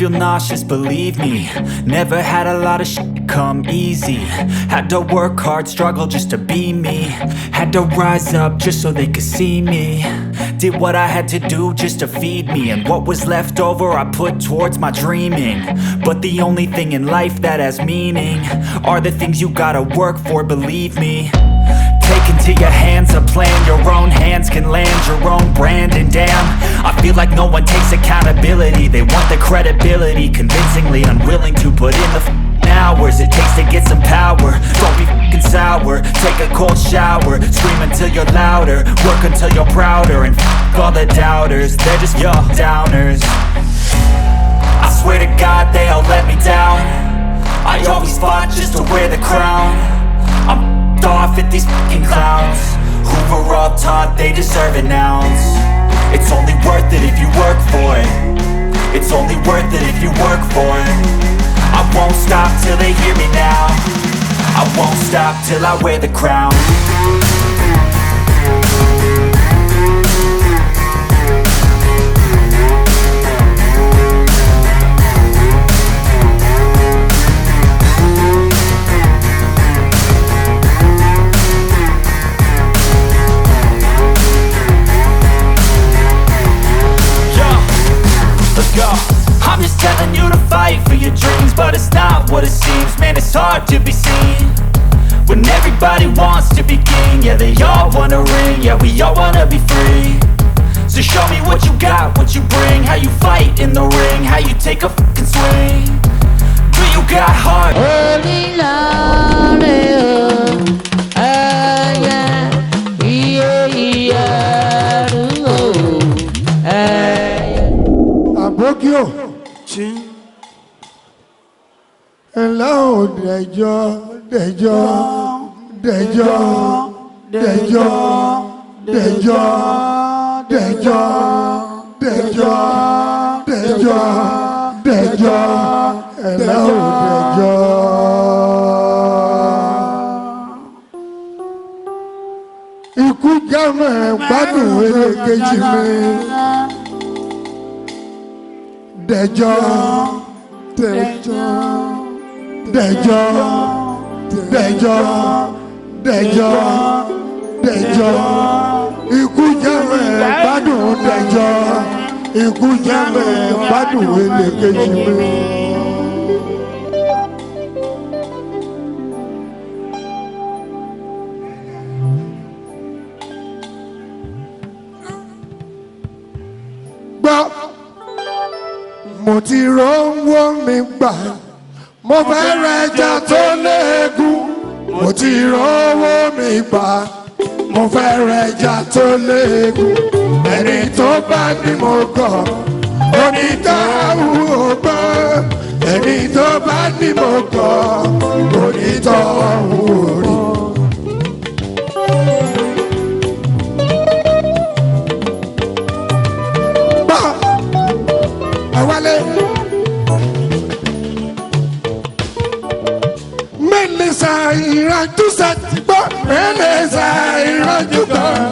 feel nauseous, believe me. Never had a lot of shit come easy. Had to work hard, struggle just to be me. Had to rise up just so they could see me. Did what I had to do just to feed me. And what was left over I put towards my dreaming. But the only thing in life that has meaning are the things you gotta work for, believe me. Take into your hands a plan. Your own hands can land your own brand. And damn, I feel like no one takes accountability. They want the credibility, convincingly unwilling to put in the hours it takes to get some power. Don't be f***ing sour. Take a cold shower. Scream until you're louder. Work until you're prouder. And f*** all the doubters, they're just your downers. I swear to God they all let me down. I always fought just to wear the crown. I'm off at these fucking clowns who were all taught they deserve an ounce. It's only worth it if you work for it. It's only worth it if you work for it. I won't stop till they hear me now. I won't stop till I wear the crown. I'm just telling you to fight for your dreams, but it's not what it seems. Man, it's hard to be seen when everybody wants to be king. Yeah, they all wanna ring, yeah, we all wanna be free. So show me what you got, what you bring. How you fight in the ring, how you take a fucking swing. Do you got heart? Holy Lord, Abokio, hello, Dejo, Dejo, Dejo, Dejo, Dejo, Dejo, Dejo, Dejo, Dejo, hello, Dejo. Ikú jámẹ̀ gbádùn elékejì mi. Dejo, Dejo, Dejo, Dejo, Dejo, Dejo. Ikú jámẹ̀ gbádùn Dejo. Ikú jámẹ̀ gbádùn elékejì mi. Gbọ́. Mo ti rówó mi gbà, mo fẹ́ rẹja tó léegun. Mo ti rówó mi gbà, mo fẹ́ rẹja tó léegun. Ẹni tó bá ní mo gọ̀, onítọ̀hún ò gbọ́. Ẹni tó bá ní mo gọ̀, onítọ̀hún ò rí. Wale Meleza ìrànjú sàtìgbọ́ Meleza ìrànjú gbọ̀ngàn.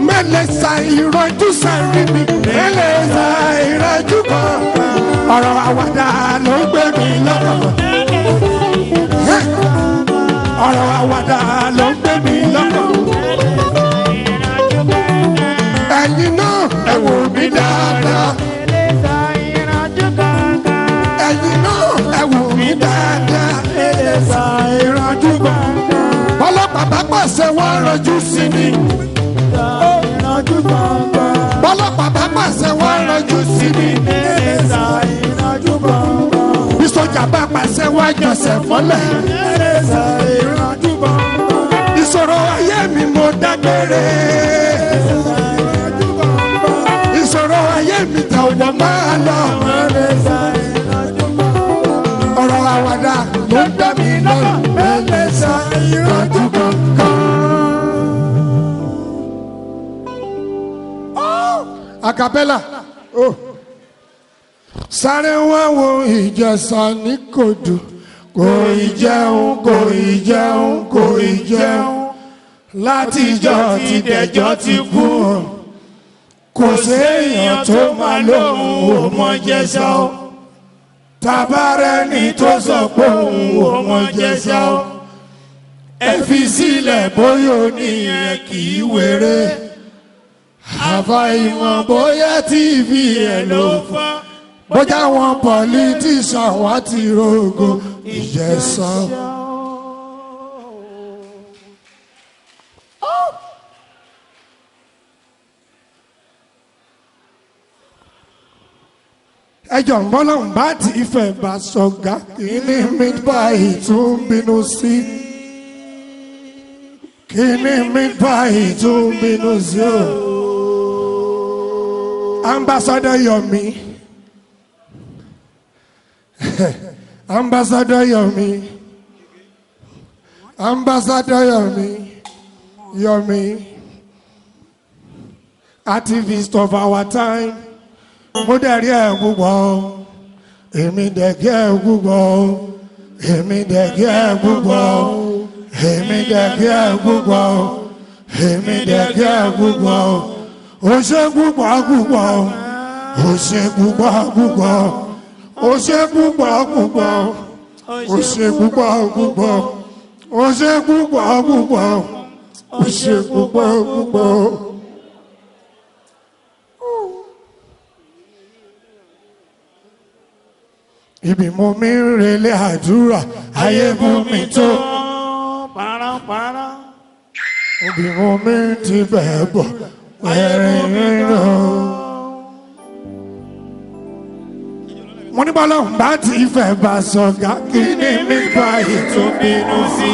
Meleza ìrànjú sàrìmì Meleza ìrànjú gbọ̀ngàn. Ọ̀rọ̀ àwàdà ló gbé mi lọ́kàn. Ọ̀rọ̀ àwàdà ló ń gbé mi lọ́kàn. Ẹ̀yin náà ẹ wò mí dáadáa. Ẹ̀yin náà ẹ wò mí dáadáa. Ìrànjú gbọ̀ngàn. Bọ́lọ́pàá bá pàṣẹ wọ́n rọjú sí mi. Ìrànjú gbọ̀ngàn. Bọ́lọ́pàá bá pàṣẹ wọ́n rọjú sí mi. Ìrànjú gbọ̀ngàn. Bí sójà bá pàṣẹ wọ́n jọ̀sẹ̀ mọ́lẹ̀. Ìṣòro ayé mi mo dágbére. Ìṣòro ayé mi tàwọn máa lọ. Ọ̀rọ̀ àwàdà ló ń dá mi lọ́nà. Meleza ìrànjú kankan. Acapella. Sáré wá wo Ìjẹ̀ṣà ní Kòdù. Kò ì jẹun, kò ì jẹun, kò ì jẹun. látijọ́ ti dẹjọ́ ti kú kò séèyàn tó máa lóhùn ọmọ Ìjẹ̀ṣà o tabarẹ́ni tó sọ pé òun ọmọ Ìjẹ̀ṣà o ẹ fi sílẹ̀ bóyá oníyẹn kì í wéré àfàìmọ̀ bóyá TV ẹ̀ ló fà bóyá wọn pọlitíṣàn wá ti rògo Ìjẹ̀ṣà. ẹjọ ń bọ́lá ń bá ti fẹ́ bá sọ̀gá kí ni mi báyìí tún bínú sí kí ni mi báyìí tún bínú sí o. Ambassador Yomi Ambassador Yomi Ambassador Yomi Yomi activist of our time. Mo dẹ̀rí ẹ̀ púpọ̀ èmi dẹ̀gí ẹ̀ púpọ̀ èmi dẹ̀gí ẹ̀ púpọ̀ èmi dẹ̀gí ẹ̀ púpọ̀ èmi dẹ̀gí ẹ̀ púpọ̀ ó ṣe púpọ̀ púpọ̀ ó ṣe púpọ̀ púpọ̀ ó ṣe púpọ̀ púpọ̀ ó ṣe púpọ̀ púpọ̀ ó ṣe púpọ̀ púpọ̀ ó ṣe púpọ̀ púpọ̀. Ibi mo mi ń relé àdúrà ayé mú mi tó pàràpàrà. Ibi mo mi ń ti bẹ̀ bọ̀ pẹ̀rẹ̀ rírò. Mo ní bọ́lá ń bá ti fẹ́ bá sọ̀gá kí ni mi bá ìtún bínú sí.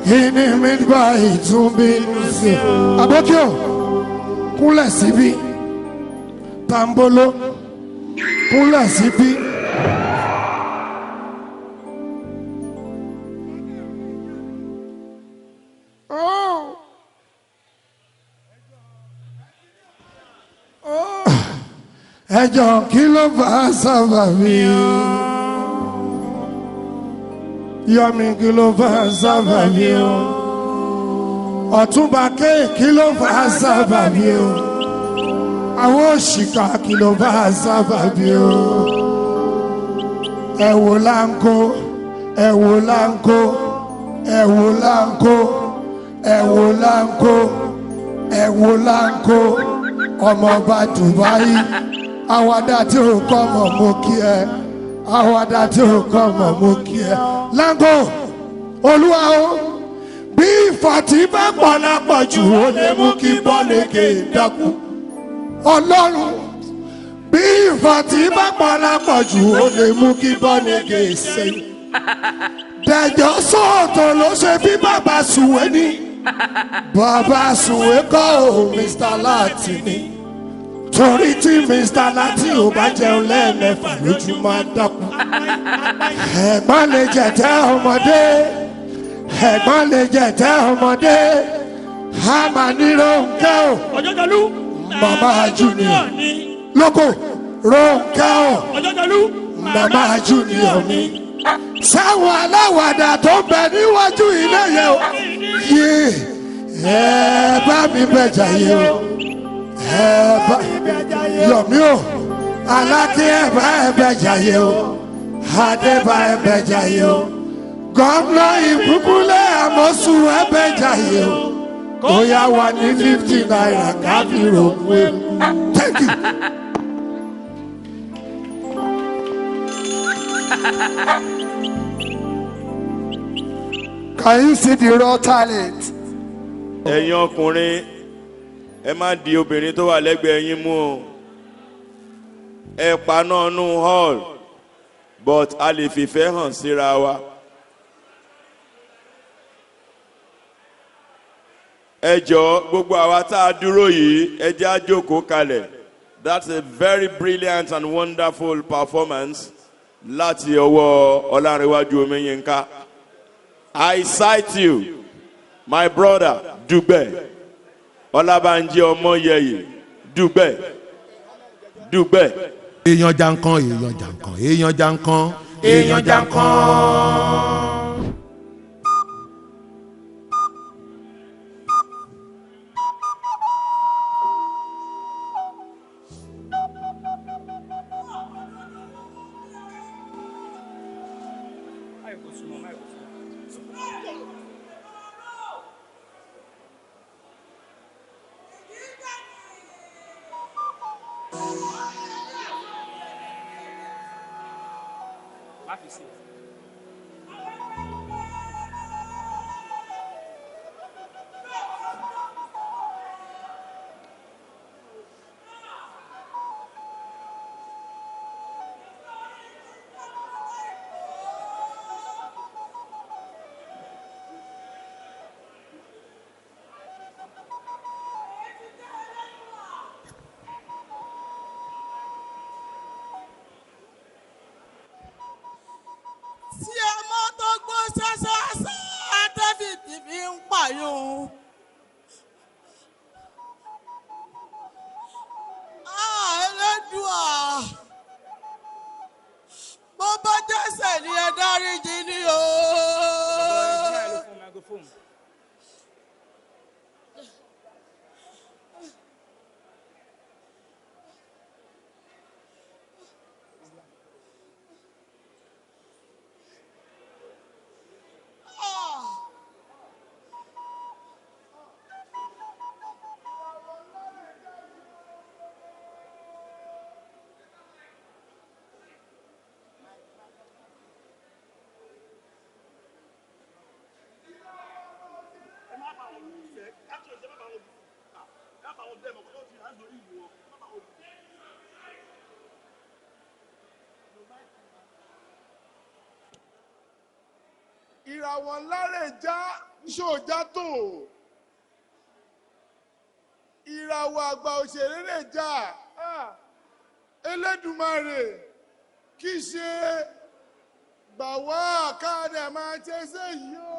Kí ni mi bá ìtún bínú sí. Àbókíò kúnlẹ̀ síbí Tambolo. Kúnlẹ̀ síbí. Ẹjọ́ kí ló fà sábàbí o? Yomi kí ló fà sábàbí o? Ọ̀túnba Ké kí ló fà sábàbí o? Àwọn òṣìkà kí ló bá sábàbí o. Ẹ wò láńkó ẹ wò láńkó ẹ wò láńkó ẹ wò láńkó ẹ wò láńkó ọmọọba Dubai àwàdà tí ò kọ́ mọ̀ mo kí ẹ àwàdà tí ò kọ́ mọ̀ mo kí ẹ. Láńkó olúwa o bí ìfọ̀tí bá pọ̀ lápọ̀ jù ó lè mú kí bọ́ọ̀lù dákú. Ọlọ́run bí ìfọ̀tí bá pọ̀lápọ̀ jù ó lè mú kí bọ́nẹ̀gẹ̀ ṣe. Dẹ̀jọ́ sóòtò ló ṣe bí bàbá Sùwé ní. Bàbá Sùwé kọ́ ò Mr. Láti ní. Torí tí Mr. Láti ò bá jẹun lẹ́ẹ̀mẹ́fà lójú máa dákú. Ẹ̀gbọ́n lè jẹ̀tẹ́ ọmọdé. Ẹ̀gbọ́n lè jẹ̀tẹ́ ọmọdé. A máa ní Rónkẹ́ o. Ọjọ́jọ́lú. Mama Junior lóko Rónkẹ́ o Mama Junior mi sáwọn aláwàdà tó ń bẹ níwájú ilé yẹn o yé ẹ bá mi bẹjà yé o ẹ bá Yomi o Aláké ẹ bá ẹ bẹjà yé o Adé bá ẹ bẹjà yé o gómìnà Ìbíkúnlé Àmọ̀sùn ẹ bẹjà yé o. Oya wà ní 50 naira káfí rògbò ewu. Thank you. Can you see the raw talent? Ẹ̀yin ọkùnrin ẹ má di obìnrin tó wà lẹ́gbẹ̀ẹ́ yín mú o. Ẹ paná nù hall but a lè fìfẹ́ hàn síra wa. Ẹ jọ̀ọ́ gbogbo àwa tá a dúró yìí ẹ jẹ́ á jókòó kalẹ̀. That's a very brilliant and wonderful performance láti ọwọ́ Ọlárẹ̀wájú Omiyinka. I cite you, my brother Dugbe, Ọlábánjí Ọmọyẹyẹ, Dugbe, Dugbe. Èèyàn jankan, èèyàn jankan, èèyàn jankan, èèyàn jankan. tí ẹ mọ́ tó gbó ṣáṣáṣá Dáfídì fi ń pààyàn. Ẹlẹ́dùà bó bá jẹ́sẹ̀ ni ẹ dáríjì ni o. Ìràwọ̀ lárè já ṣòjá tó. Ìràwọ̀ àgbà òṣèré lè já. Elédùmarè kì í ṣe gbà wá káàdà máa ṣe séyìí o.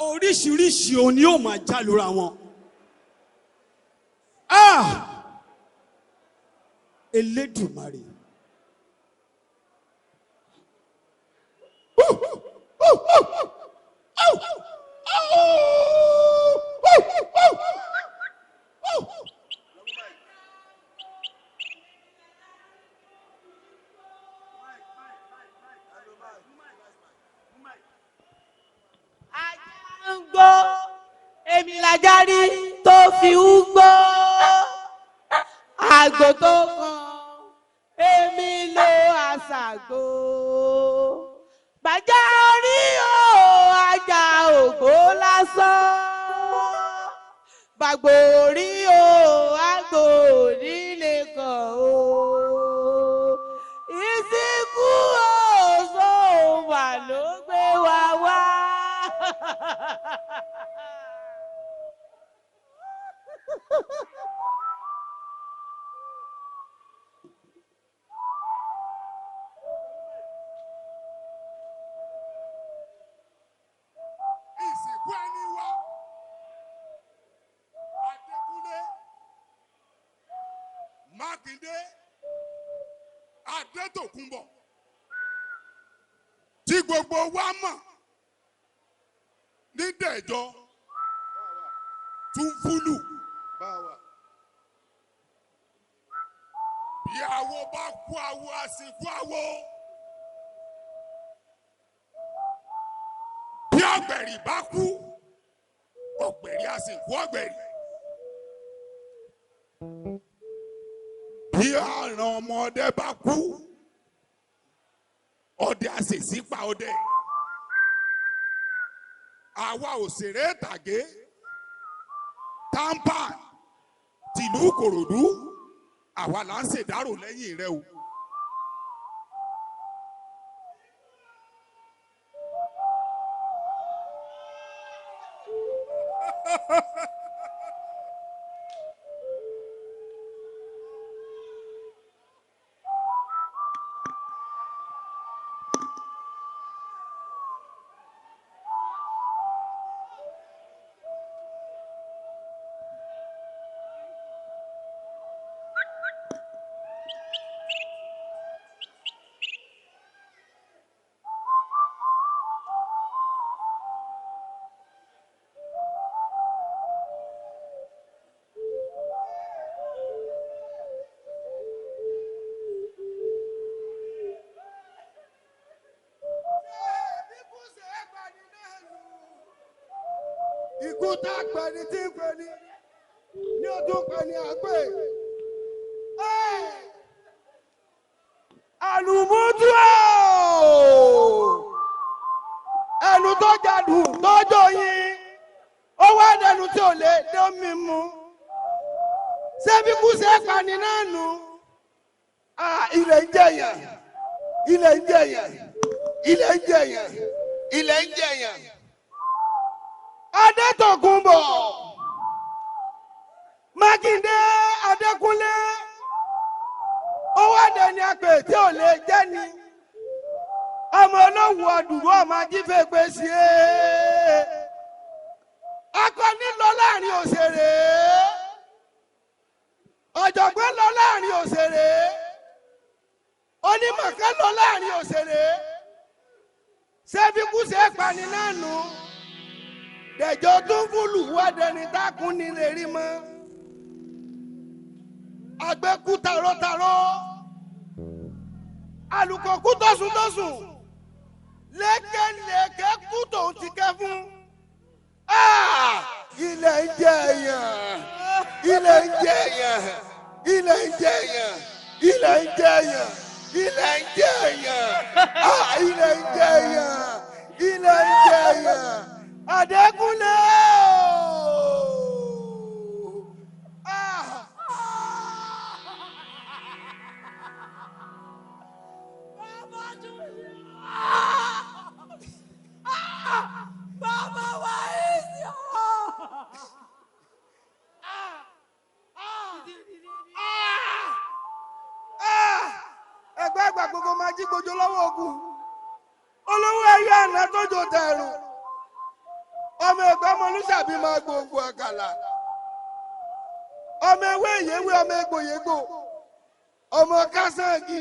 Oríṣiríṣi òní ò máa já lóra wọn. Elédùmarè. Èmi làjárí tó fi ń gbó àgbò tó kàn èmi ló àṣàgbò gbàjá orí o ajá ògbó lásán gbàgbó orí o àgbò nílé kan o ìsìnkú o sóòwà ló gbé wa wá. Ìsìnkú ẹni wá Adekunle Makinde Adetokunbo tí gbogbo wa mọ̀ ní Dejo Tunfulu. Bí awo bá kú awo àsìkú awo. Bí ọ̀gbẹ̀rì bá kú ọ̀gbẹ̀rì àsìkú ọ̀gbẹ̀rì. Bí àrùn ọmọdé bá kú ọdẹ àṣèṣì pa ọdẹ. Àwa òṣèré ìtàgé tampa tìlú Ìkòròdú àwa là ń ṣèdárò lẹ́yìn rẹ o. Ikú tá a pè ní tí ń pè ní ọdún pè ní àgbè. Àlùmọ́tò ẹnu tó jadùn tọ́jọ́ yín ó wá dẹnu tí ò lè dé omi mu. Ṣé bí kú ṣe pani náà nù? Ilẹ̀ ń jẹ̀yàn, ilẹ̀ ń jẹ̀yàn, ilẹ̀ ń jẹ̀yàn, ilẹ̀ ń jẹ̀yàn. Adetokunbo, Makinde, Adekunle, owó àdéni àpè tí ò lè jẹ́ ni. Ọmọ olówó ọdùnrú ọmọ ajífẹ́ pé sí i. Akọni lọ láàrin òṣèré. Ọ̀jọ̀gbọ́n lọ láàrin òṣèré. Onímọ̀kẹ́ lọ láàrin òṣèré. Ṣé bí kú ṣe pani náà nù? Dejo Tunfulu wá dẹni dákun ní lè rí mọ́. Àgbẹ̀kú tarọ́tarọ́. Àlùkòkú tọ̀sùntọ̀sùn. Lékelèké kú tòun ti kẹ́ fún. Ilẹ̀ ń jẹ èèyàn. Ilẹ̀ ń jẹ èèyàn. Ilẹ̀ ń jẹ èèyàn. Ilẹ̀ ń jẹ èèyàn. Ilẹ̀ ń jẹ èèyàn. Ilẹ̀ ń jẹ èèyàn. Ilẹ̀ ń jẹ èèyàn. Adekunle Baba wa isi ẹgbẹ́ àgbà gbogbo máa jí gbójú lọ́wọ́ ogun olówó ẹ̀yà àná tó jò tẹ̀rù. Ọmọ ẹgbẹ́ ọmọ olùsàbí máa gbogbo àkàlà. Ọmọ ewé ìyéwé ọmọ egbò yégbò. Ọmọ kásáǹgì.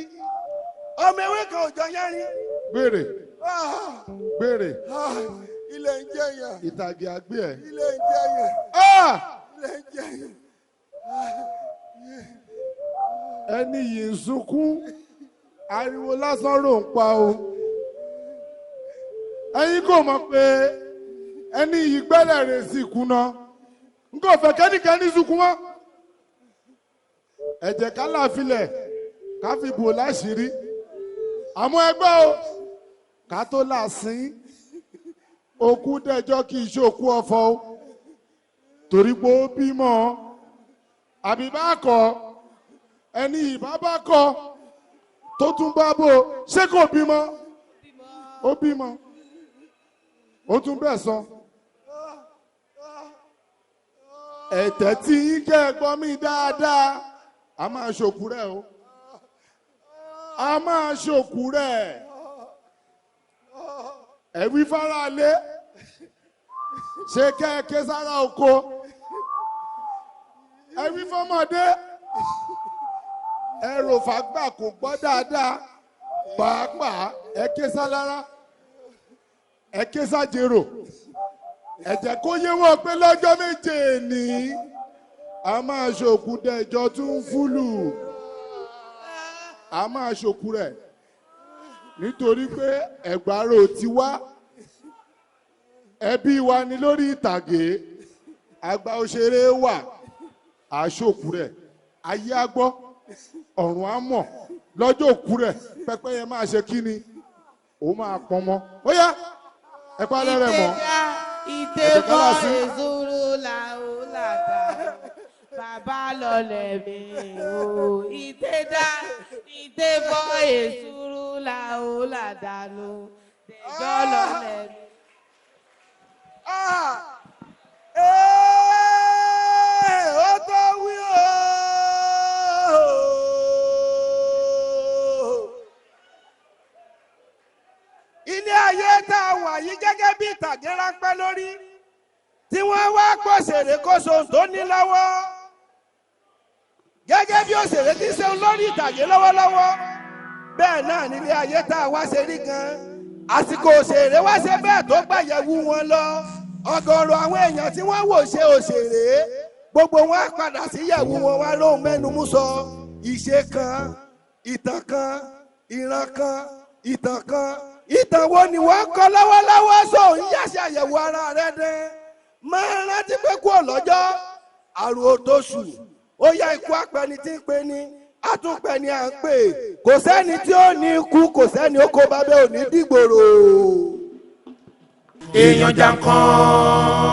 Ọmọ ewé kan òjò yẹrin. Béèrè. Béèrè. Ilẹ̀ ń jẹ̀yàn. Ìtàgé àgbé ẹ̀. Ilẹ̀ ń jẹ̀yàn. Ilẹ̀ ń jẹ̀yàn. Ẹni yìí ń sunkún. Ariwo lásán rò ń pa o. Ẹ̀yin kò mọ̀ pé ẹni yìí gbẹ́lẹ̀ rẹ̀ sì kùnà n kò fẹ́ kẹ́nìkẹ́ni sunkún mọ́. Ẹ jẹ́ ká láfilẹ̀ ká fi bò láṣìírí àmọ́ ẹgbẹ́ o ká tó làásìn òkú dẹjọ́ kì í ṣòkú ọ̀fọ̀ o torí pé ó bímọ àbí bá kọ ẹni ìbá bá kọ tó tún bá bò ṣé kò bímọ ó bímọ ó tún bẹ̀ sọ. Ẹ̀tẹ̀ tí ń kẹ́ ẹ gbọ́ mi dáadáa a máa ṣòkú rẹ̀ o a máa ṣòkú rẹ̀ ẹ̀wí fara lé ṣe kẹ́ ẹ ké sára oko ẹ̀wí fọmọdé ẹ̀rọ fàgbà kò gbọ́ dáadáa pàápàá ẹ ké sálára ẹ ké sájèrò ẹ jẹ́ kó yé wọn pé lọ́jọ́ méje ní a máa ṣòkú Dejo Tunfulu a máa ṣòkú rẹ̀ nítorí pé ẹ̀gbárò ti wá ẹbí wa ni lórí ìtàgé àgbà òṣèré wà àṣòkú rẹ̀ ayé á gbọ́ ọ̀run á mọ̀ lọ́jọ́ òkú rẹ̀ pẹ́pẹ́yẹ máa ṣe kí ni ó máa pọn mọ́ ó yá ẹ pa lẹ́rẹ̀ mọ́. ìtẹ̀kọ́ èsúrú làwọn làdá bàbá lọlẹ̀ mi o ìtẹ̀dá ìtẹ̀kọ́ èsúrú làwọn làdá ló dẹjọ́ lọlẹ̀ mi. Ó tó wí o. Ilé ayé tá a wà yìí gẹ́gẹ́ bí ìtàgé ráńpẹ́ lórí tí wọ́n wá pòṣèré kóso tó ní lọ́wọ́ gẹ́gẹ́ bí òṣèré tí ń ṣe lórí ìtàgé lọ́wọ́lọ́wọ́ bẹ́ẹ̀ náà nílé ayé tá a wá ṣe rí gan àsìkò òṣèré wá ṣe bẹ́ẹ̀ tó gbàyẹ̀wò wọn lọ ọ̀gọ̀rọ̀ àwọn èèyàn tí wọ́n wò ṣe òṣèré gbogbo wọn á padà sí yẹ̀wò wọn wá lóhùn mẹ́nu mú sọ ìṣe kan ìtàn kan ìran kan ìtàn kan ìtàn wo ni wọ́n kọ́ lọ́wọ́lọ́wọ́ sọ ń yàṣẹ àyẹ̀wò ara rẹ̀ dẹ́ máa rántí pé kú ọ̀lọ́jọ́ àrùn òtòṣù ó yá ikú apẹni tí ń pe ni àtúnpẹni à ń pè kò sẹ́ni tí ó ní ikú kò sẹ́ni ó kó bábẹ́ òní dìgbòrò. èèyàn jàǹkan.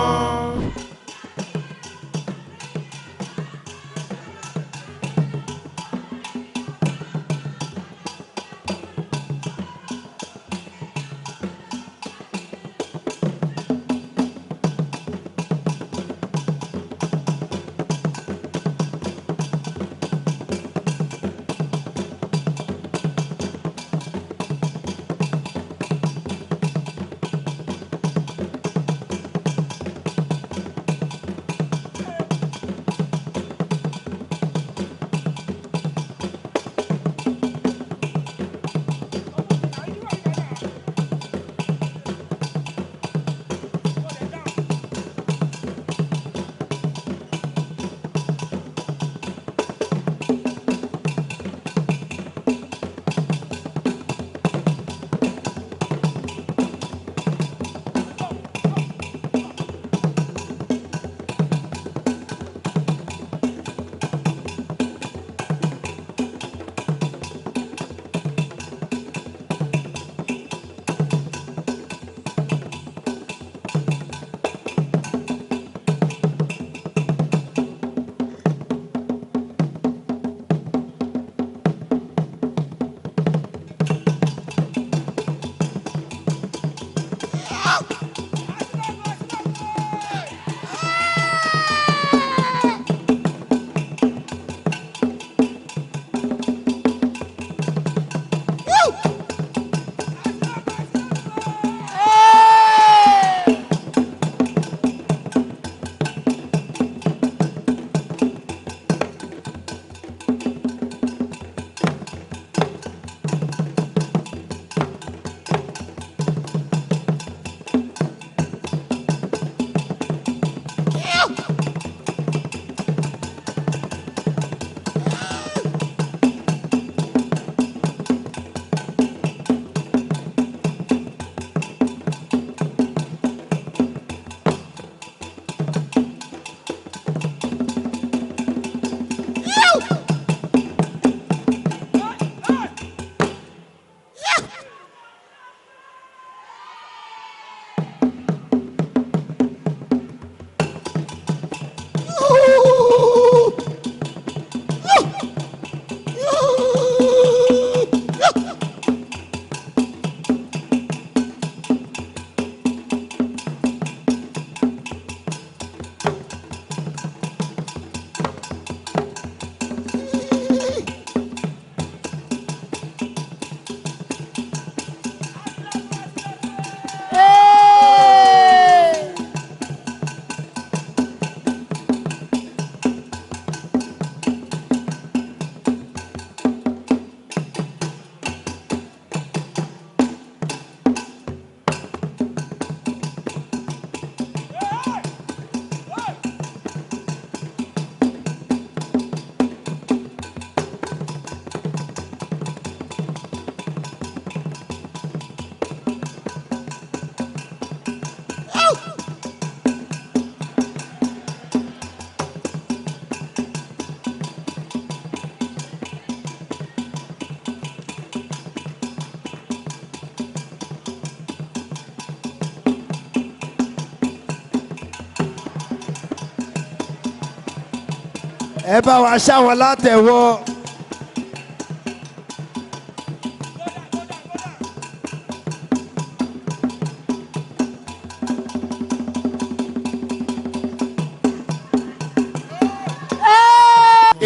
ẹ bá wa ṣáwọn látẹ̀wọ́.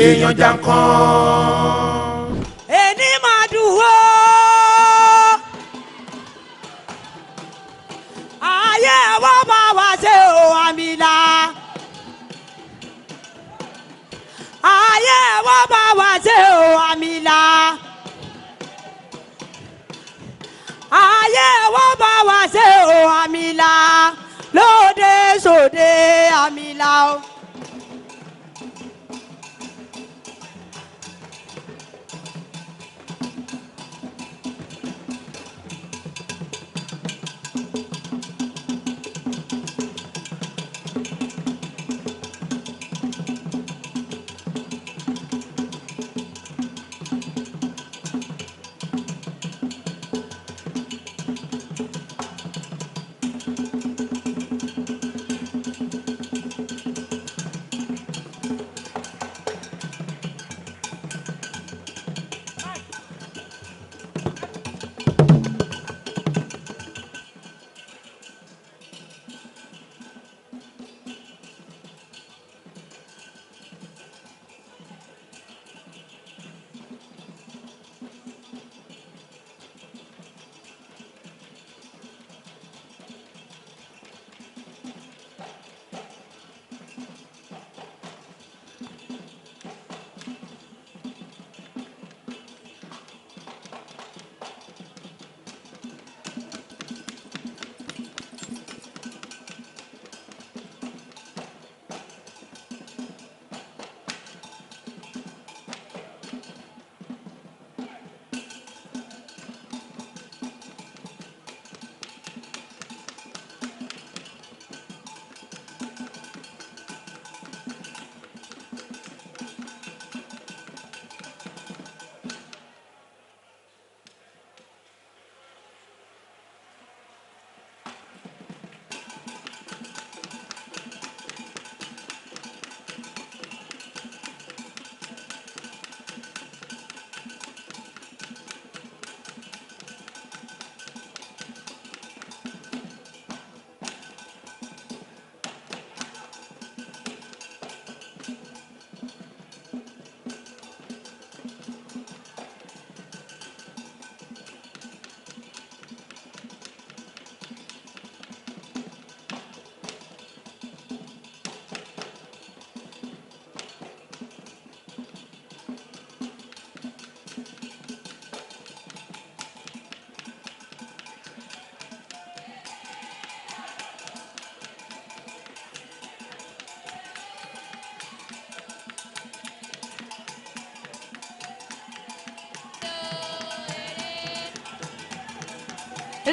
èèyàn jankan. ẹni máa dùn ó. ayé wa máa wá ṣe o àmìlà. ayé wa máa wá ṣe o àmìlà. ayé wa máa wá ṣe o àmìlà. lóde sóde àmìlà o.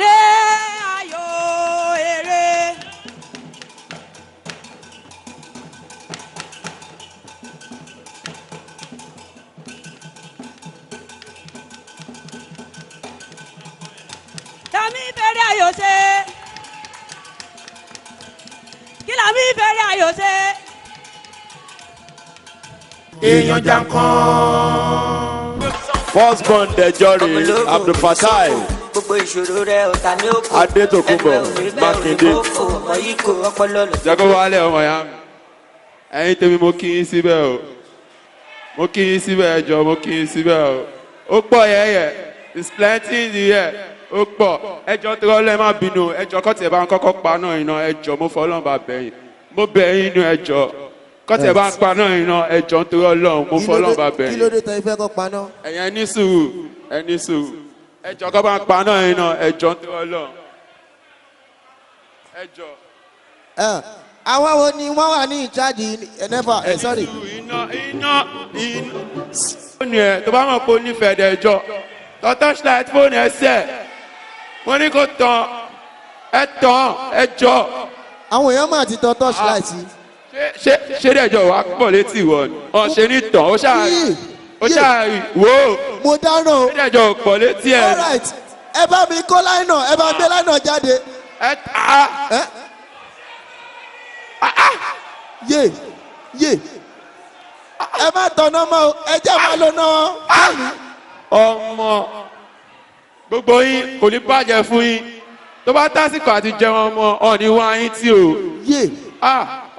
Re ayo ere. Tami bẹ̀rẹ̀ ayo ṣe. Kí la mi bẹ̀rẹ̀ ayo ṣe. èèyàn jankan. First born Dejo Abdul Fatai. Adetokunbo, Makinde. Jago wálé ọmọ ya mi. Ẹ̀yin tèmi mo kí yín síbẹ̀ o. Mo kí yín síbẹ̀ ẹjọ́, mo kí yín síbẹ̀ o. Ó pọ̀ yẹ́yẹ́, it's plenty in the air. Ó pọ̀, ẹjọ́ tó rọ́lẹ́ má bínú, ẹjọ́ kọ́tì ẹ̀ bá ń kọ́kọ́ pa náà iná ẹjọ́ mo fọ́ ọlọ́run bá bẹ̀yìn. Mo bẹ̀ yín inú ẹjọ́. Kọ́tì ẹ̀ bá ń pa náà iná ẹjọ́ tó rọ́lọ́run mo fọ́ ọlọ́run bá bẹ̀yìn. Kí ló dé tẹ ifẹ́ kọ́ pa náà? Ẹ̀yin ẹni sùúrù, ẹni sùúrù. Ẹjọ́ kọ́ bá ń pa náà iná ẹjọ́ tó rọ́lọ́run. Ẹjọ́. Àwọn wo ni wọ́n wà ní ìjáde ẹ̀nẹ́fà sorry. Iná. Fóònù ẹ̀ tó bá mọ̀ pé ó nífẹ̀ẹ́ dẹ̀jọ́. Tọ́ torchlight fóònù ẹ̀ sẹ̀. Wọ́n ní kò tán. Ẹ tán ẹjọ́. Àwọn èèyàn máa ti tọ torchlight. Ṣé dẹ̀jọ́ wàá pọ̀ létí ìwọ ni? Ọ̀ ṣe ní tán, ó ṣáà wò ó. Mo dáná o. Ṣé dẹ̀jọ́ pọ̀ létí ẹ̀? All right, ẹ bá mi kó láìnà, ẹ bá gbé láìnà jáde. Ẹ ta. Yé. ẹ má tọ̀nà mọ́ ẹ jẹ́ máa lọ náà. ọmọ gbogbo yín kò ní bàjẹ́ fún yín tó bá tásìkò àti jẹun ọmọ ọ̀ní wá yín tí o.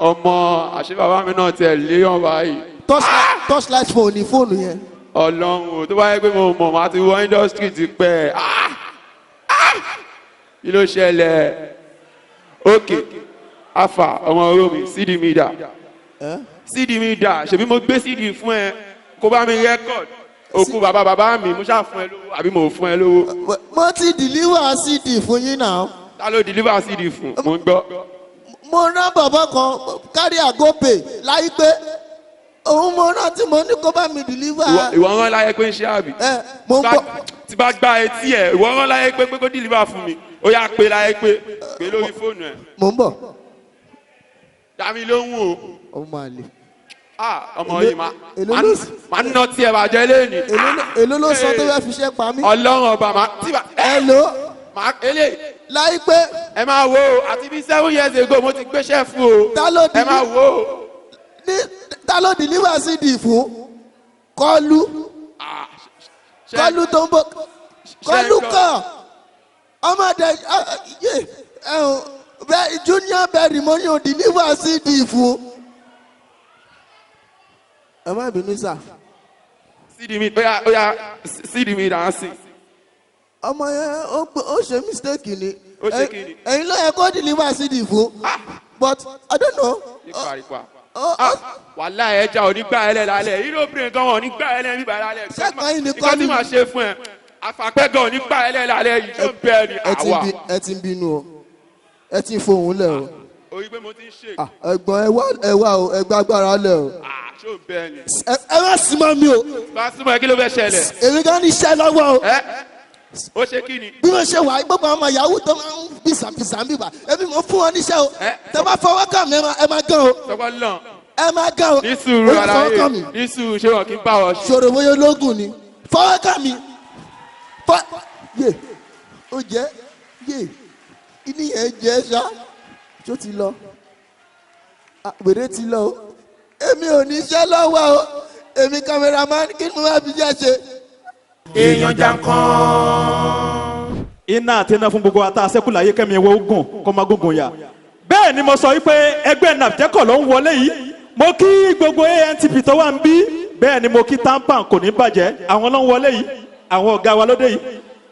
ọmọ àṣẹ bàbá mi náà tiẹ̀ léyàn báyìí. torchlight phone ní fóònù yẹn. ọlọ́run tó bá yẹ pé mo mọ̀ máa ti wọ industry ti pẹ́ kí ló ṣẹlẹ̀ ókè afa ọmọ romi cd mi dà cd mi dà ṣèbí mo gbé cd fún ẹ kó bá mi rẹ́kọ̀d òkú bàbá mi mo ṣáà fún ẹ lówó àbí mo fún ẹ lówó. mo ti deliver cd fún yín náà. ta ló deliver cd fún mo ń gbọ́. mo rán bàbá kan kárí àgọ́pè láìpẹ́ òun mo rán tí mo ní kó bá mi deliver. ìwọ rán láyé pé ń ṣe àbí. mo ń bọ̀. tí bá gba etí ẹ ìwọ rán láyé pé kó deliver fún mi ó yà pé láyé pé lórí fóònù ẹ. mo ń bọ̀. dàmí lóhùn o. ọmọ àlè. ọmọ yìí máa ń ná tí ẹ bàjẹ́ lẹ́nu. èló ló sọ tó fẹ́ fi ṣe pa mí. ọlọ́run ọba máa tí bá. èló. láìpẹ́. ẹ máa wo àti bí 7 years ago mo ti gbéṣẹ́ fún o. ẹ máa wo. ta ló deliver cd fún kọlu tó ń bọ̀ kọlu kan ọmọdé junior berry mo yàn deliver cd fún. ẹ má bínú sá. cd mi ó yá cd mi dà á sí. ọmọ yẹn ó ṣe mistake ni. ó ṣe kí ni. ẹ̀yin ló yẹ kó deliver cd fún but I don't know. wàhálà ẹja ò ní gbà ẹ lẹ lálẹ́ european gan wọn ò ní gbà ẹ lẹ nígbà lálẹ́. sẹ́kàn ní kọ́ ni màá ṣe fún ẹ àfàpẹ́ gan ò ní gbà ẹ lẹ lálẹ́ yìí tó bẹ́ẹ̀ ni àwa. ẹ ti ń bínú o ẹ ti ń fohùn lẹ o. orí pé mo ti ń ṣe. ẹ̀gbọ́n ẹ wá o ẹ gbàgbára lẹ o. ṣó bẹ́ẹ̀ ni. ẹ má súnmọ́ mi o. bá súnmọ́ ẹ kí ló fẹ́ ṣẹlẹ̀. èmi gan ní iṣẹ́ lọ́wọ́ o. ó ṣe kí ni. bí mo ṣe wà gbogbo àwọn ọmọ yahoo tó máa ń bìsàbìsà ń bìbà ẹbí mo fún wọn níṣẹ́ o. tẹ bá fọwọ́ kàn mí ẹ máa gán o. sọgbọ́n lọ. ẹ máa gán o. ní sùúrù aláyé ní sùúrù ṣé wọn kì í bá ọ ṣe. ṣòro bóyá ológun ni fọwọ́ kàn mí. yé ó jẹ́ yé kíní yẹn jẹ́ ṣá tó ti lọ wèrè ti lọ o èmi ò ní iṣẹ́ lọ́wọ́ o èmi cameraman kí ni mo máa fi jẹ́ ṣe. èèyàn jankan. iná àti iná fún gbogbo ata sẹ́kùlà ayé kẹ́mi ẹ̀wọ̀ ogun kọ́ máa gúngun ya. bẹ́ẹ̀ ni mo sọ wípé ẹgbẹ́ nàfjẹ́kọ̀ ló ń wọlé yìí mo kí gbogbo antp tó wà ń bí bẹ́ẹ̀ ni mo kí tampan kò ní bàjẹ́ àwọn ló ń wọlé yìí àwọn ọ̀gá wa lóde yìí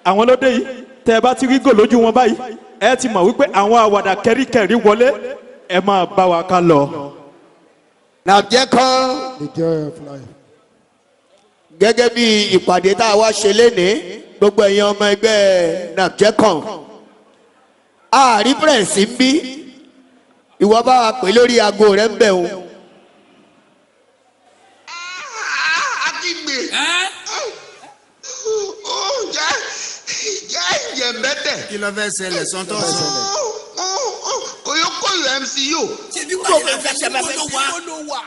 àwọn lóde yìí tẹ́ ẹ bá ti rí gò lójú wọn báyìí ẹ ti mọ̀ wípé àwọn àwàdà kẹ́ríkẹ́rí wọlé ẹ máa bá wa ká lọ. nàfjẹ́kọ̀. the joy of life. gẹ́gẹ́ bí ìpàdé tá a wá ṣe lénìí gbogbo ẹ̀yin ọmọ ẹgbẹ́ nàfjẹ́kọ̀ ààrí pẹ̀rẹ̀sì ń bí ìwọ bá wa pè lórí aago rẹ̀ ń bẹ̀ o. akígbe jẹ́ ìyẹ̀mẹ́tẹ̀. kí ló fẹ́ ṣẹlẹ̀ sọ́tọ̀ sọ. oyókòyò mc yóò. ṣebí kò fẹ́ ṣe bá fẹ́ ló wà.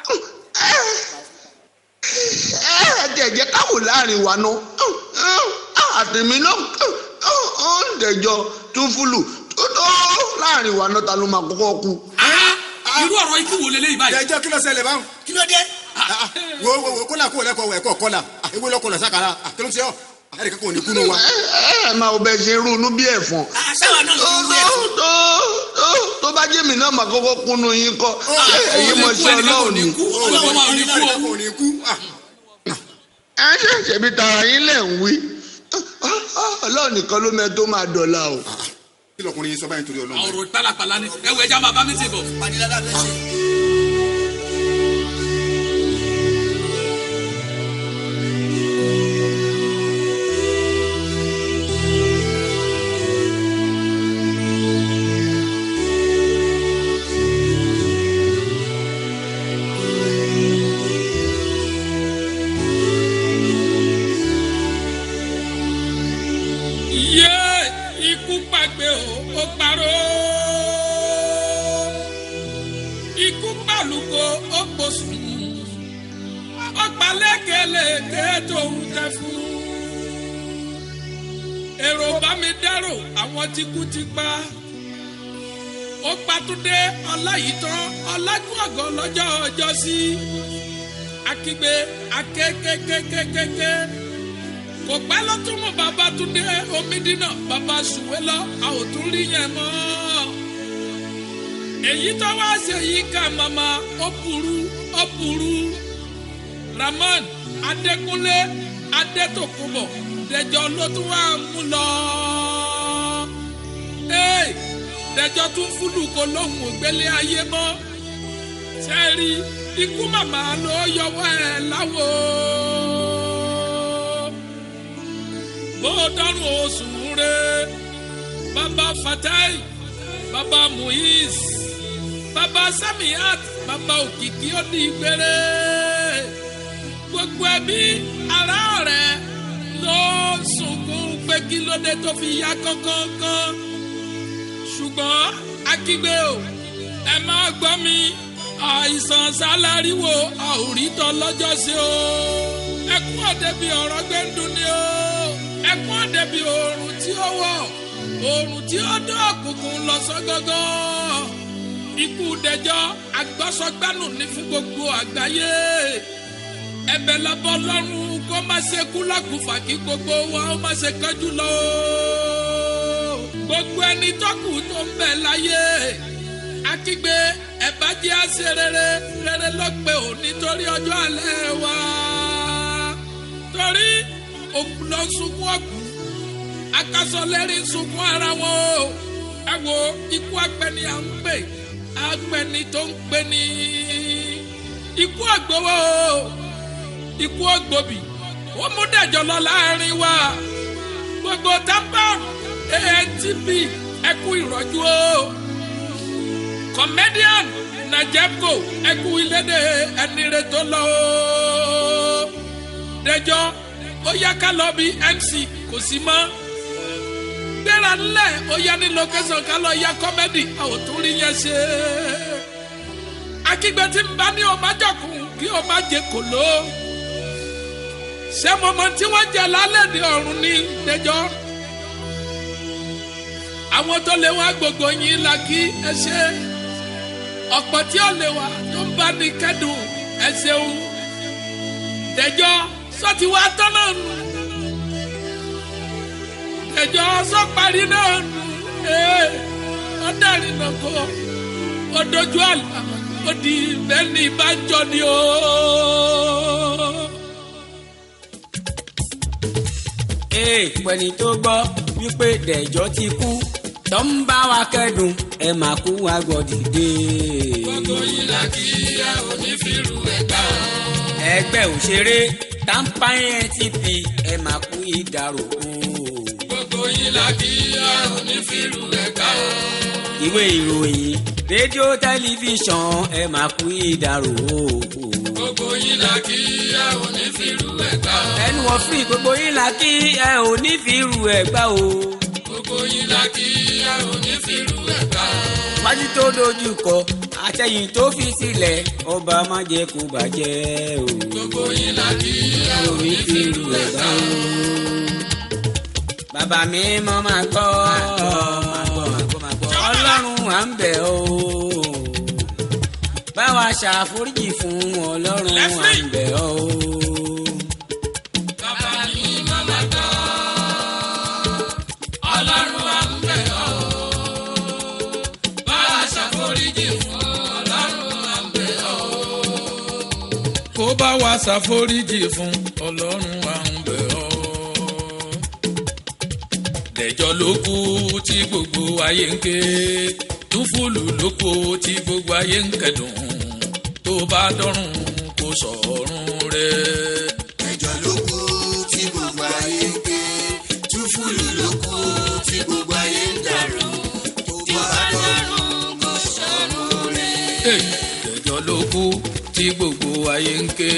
jẹ̀jẹ̀ káwò láàrin wa ná àtẹ̀mí náà ń dẹ̀jọ́ Tunfulu tó láàrin wa náà ta ló máa kọ́kọ́ kú. irú ọ̀rọ̀ ikú wo lélẹ́yìí báyìí. ẹjọ́ kí ló ṣẹlẹ̀ báwọn. kí ló dé. wo kólà kó lẹ́kọ̀ọ́ ẹ̀kọ́ kọ́là ewé lọ́kọ̀ọ́lá sákàrà kí ló ṣe ọ́ ẹ̀rì kankan ò ní kúnú wa. ẹ máa bẹ ṣe ronú bí ẹ̀fọn. tó bá jẹ́ mi náà máa kọ́kọ́ kúnú yín kọ́ ẹ̀yin mọ̀ sí Ọlọ́run ní. ẹ ṣẹ̀ṣẹ̀ bí tara yín lẹ̀ ń wí Ọlọ́run nìkan ló mẹ́ tó máa dọ̀la o. kí lọkùnrin yín sọ báyìí nítorí Ọlọ́run. ọ̀rọ̀ pálapàla ni ẹ wọ ẹja máa bá mi ti bọ̀. ó parọ́ ikú pàlùkò ó pòsùn ó palẹ́kẹ̀lẹ́kẹ̀ tó ń tẹ fún èrò bá mi dárò àwọn tí kú ti pa ó patúndé ọláyìítán ọlájúọ̀gọ́ lọ́jọ́ ọjọ́ sí akígbe akékékékékéké kò pẹ́ ló tún mú bàbá Túndé Omidínà bàbá Sùwé lọ a ò tún rí yẹn mọ́ èyí tó wá ṣe yìí ká màmá ó burú Rahman Adekunle Adetokunbo Dejo ló tún wá mú lọ Dejo Tunfulu kò lóhùn ògbélé ayé mọ́ sẹ́ẹ̀rì ikú màmá ló yọwọ́ ẹ̀ láwo bó dọ́rùn oṣù rẹ̀ bàbá Fatai bàbá Muiz bàbá Samiat bàbá Òkìkí ó di gbére gbogbo ẹbí ará ọ̀rẹ́ ló sunkún pé kí ló dé tó fi yá kánkán ṣùgbọ́n akígbe o ẹ máa gbọ́ mi àìsàn sáláríwò àòrítọ́ lọ́jọ́ sí o ẹkún ọ̀dẹ bíi ọ̀rọ̀ gbẹ́ndùn ni o ẹkún ọ̀dẹ bíi oòrùn tí ó wọ̀ oòrùn tí ó dán òkùnkùn lọ sọ́gọ́gọ́ ikú Dẹjọ́ agbọ́sọgbánù ní fún gbogbo àgbáyé ẹ̀bẹ̀ lọ́bọ̀ lọ́rùn kó má ṣe kú lákùfà kí gbogbo wa ó má ṣe kánjú lọ gbogbo ẹni tó kù tó ń bẹ láyé akígbe ẹ̀bá jẹ́ àṣẹ rere lọ́pẹ́ ò nítorí ọjọ́ alẹ́ wa torí òkú lọ sunkún ọ̀kú akásọ̀lẹ́rì sunkún ara wọn o ẹ wo ikú apẹni à ń pè apẹni tó ń pè ní ikú àgbowó ikú ògbòbí ó mú Dẹjọ́ lọ láàrin wa gbogbo tampon ANTP ẹkú ìrọ̀jú o comedian Najebko ẹkú ilédè ẹnire tó lọ o Dẹjọ́ ó yá ká lọ bí MC kò sí mọ́ gbéra ńlẹ̀ ó yá ní location ká lọ ya comedy àwọn tó rí yẹn ṣe akígbe tí ń bá ní o má jọkùn kí o má jẹ kòló ṣé mọ̀mọ́ tí wọ́n jẹ lálẹ́ ní ọ̀run ní Dẹjọ́ àwọn tó lè wá gbogbo yín la kí ẹ ṣe ọ̀pọ̀ tí ó lè wá tó ń bá ní kẹ́dùn ẹ ṣeun Dẹjọ́ sọ ti wá tán náà nù Dẹjọ́ sọ parí náà nù ọ̀dàrin náà kọ́ ọ̀dọ́jú àlà ó di bẹ́ẹ̀ ní ìbájọ́ ni o. pẹ̀lú tó gbọ́ wípé Dẹjọ́ ti kú tó ń bá wa kẹ́dùn ẹ máa kú wa gbọ́ dìde. gbogbo yìí la kí ẹ ò ní fi rú ẹgbẹ́ o. ẹgbẹ́ òṣèré Tampan ANTP ẹ máa kú ìdárò o. gbogbo yìí la kí ẹ ò ní fi rú ẹgbẹ́ o. ìwé ìròyìn rédíò tẹlifíṣàn ẹ máa kú ìdárò o. gbogbo yìí la kí ẹ ò ní fi rú ẹgbẹ́ o. ẹnu wọ́n fi gbogbo yìí la kí ẹ ò ní fi rú ẹgbẹ́ o. gbogbo yìí la kí ẹ ò ní fi rú ẹgbẹ́ o. wájú tó dojú kọ àtẹ̀yìn tó fi sílẹ̀ ọba má jẹ́ kó bàjẹ́ o. gbogbo yìí la kí ẹ ò ní fi rú ẹgbẹ́ o. bàbá mi mọ́ máa gbọ́ Ọlọ́run à ń bẹ̀ o. báwa ṣàforíjì fún Ọlọ́run à ń bẹ̀ o. bàbá mi mọ́ máa gbọ́ Ọlọ́run à ń bẹ̀ o. báwa ṣàforíjì fún Ọlọ́run à ń bẹ̀ o. kó bá wa ṣàforíjì fún Ọlọ́run à ń bẹ̀ o. Dẹjọ́ ló kú tí gbogbo ayé ń ké Tunfulu ló kú tí gbogbo ayé ń kẹ́dùn tó bá dọ́rùn kó sọ̀rùn rẹ̀. Dẹjọ́ ló kú tí gbogbo ayé ń ké Tunfulu ló kú tí gbogbo ayé ń dàrú tó bá dọ́rùn kó sọ̀rùn rẹ̀. Dẹjọ́ ló kú tí gbogbo ayé ń ké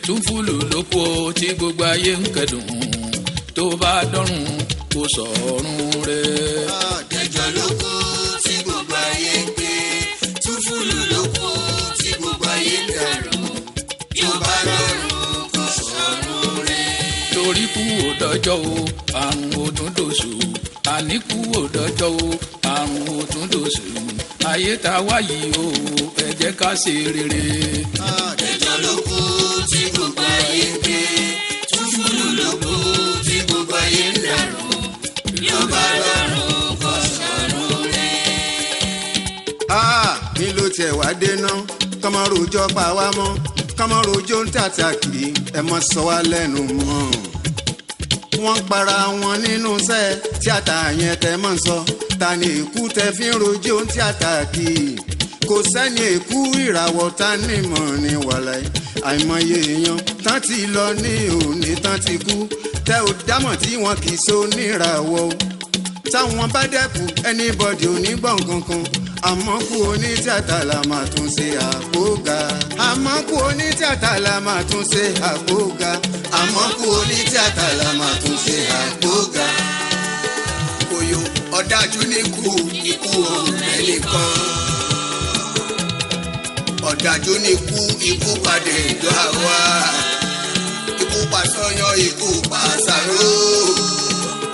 Tunfulu ló kú tí gbogbo ayé ń kẹ́dùn tó bá dọ́rùn kó sọ̀rùn rẹ̀. Dẹjọ́ ló kú tí gbogbo ayé ń ké Tunfulu ló kú tí gbogbo ayé ń dàrú tó bá dọ́rùn kó sọ̀rùn rẹ̀. torí kú ò dọ́jọ́ o àrùn ò tún dòṣù àníkú ò dọ́jọ́ o àrùn ò tún dòṣù ayé tá a wá yìí o ẹ jẹ́ ká ṣe rere. Dẹjọ́ ló kú gbogbo ayé ń ké Túnfúlù ló kú tí gbogbo ayé ń dàrú bí ó bá lọ́rùn kò sọ̀rọ̀ rẹ̀. Kí ló tiẹ̀ wá dé ná kọ́mọ rojọ́ pa wá mọ́ kọ́mọ rojọ́ ń tàtà kiri ẹ mọ́ sọ wá lẹ́nu mọ́. Wọ́n para wọn nínú iṣẹ́ tíátà yẹn tẹ́ mọ́ sọ ta ni èkú tẹ́ fi ń rojọ́ ń tàtà kiri kò sẹ́ni èkú ìràwọ̀ ta ní mọ̀ ní wàlàyé àìmọye èèyàn tán ti lọ ní òní tán ti kú tẹ́ ò dámọ̀ tí wọn kì í so níràwọ̀ táwọn bá dẹ́kù anybody ò ní gbọ̀n kankan àmọ́ kú onítìátà la máa tún ṣe àpòga àmọ́ kú onítìátà la máa tún ṣe àpòga àmọ́ kú onítìátà la máa tún ṣe àpòga. Kòyò ọ̀dájú ní kú ikú òmẹ́lì kan ọ̀dájú ní kú ikú padà ìjọ àwa ikú pa sọ́yán ikú pa sàró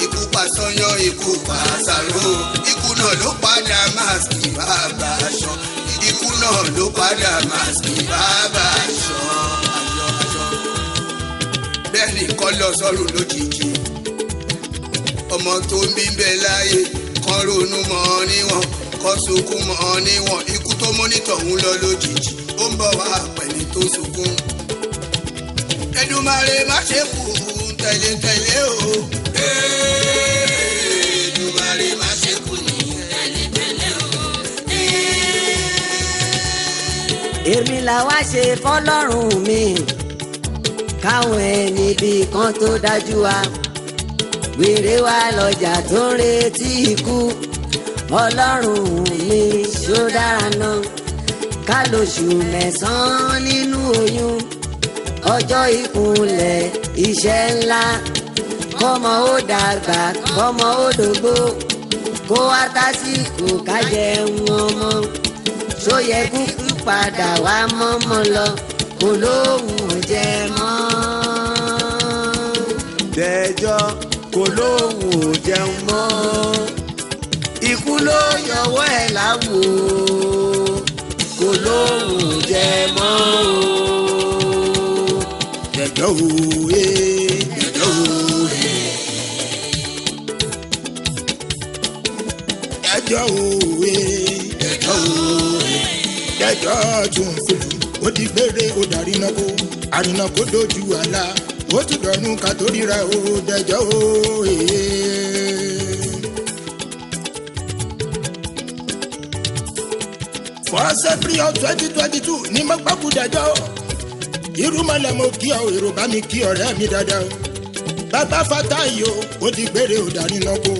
ikú pa sọ́yán ikú pa sàró ikú náà ló padà máàsì bàbá aṣọ ikú náà ló padà máàsì bàbá aṣọ. Bẹ́ẹ̀ ni kọ́ lọ sọ́run lójijì ọmọ tó ń bí bẹ́ẹ̀ láyé kan ronú mọ́ níwọ̀n kọ́ sunkún mọ́ níwọ̀n ikú tó mọ́nítọ̀ ń lọ lójijì ó ń bọ̀ wá pẹ̀lú tó sunkún. Èdùmàrè má ṣe kú tẹ̀lé o. Èdùmàrè má ṣe kú ní tẹ̀lé o. èmi làwa ṣe fọlọ́run mi káwọn ẹni bí kan tó dájú wa wèrè wa lọ́jà tó ń retí ikú ọlọ́run mi ṣó dára náà ká lóṣù mẹ́sàn-án nínú oyún ọjọ́ ìkúnlẹ̀ iṣẹ́ ńlá kọ́mọ ó dàgbà kọ́mọ ó dògbó kó wá tásìkò ká jẹun ọmọ ṣó yẹ kúkú padà wá mọ́mọ́ lọ kó lóhùn ò jẹ mọ́. Dẹjọ́ kò lóhùn ò jẹun mọ́ ikú ló yọwọ́ ẹ̀ láwo kò lóhùn ò jẹ mọ́ o. Dẹjọ́ òwe Dẹjọ́ òwe Dẹjọ́ òwe Dẹjọ́ òwe Dẹjọ́ Tunfulu ó di gbére ó darí náà kó àrìnà kó dojú àlá ó tún dọ̀rùn ká tó ríra ó Dẹjọ́ òwe. First April of 2022 ni mo gbọ́kú Dẹjọ́ irúmọlẹ̀ mo kí ọ èrò bá mi kí ọ̀rẹ́ mi dáadáa bàbá Fatayi o ó di gbére ó darí náà kó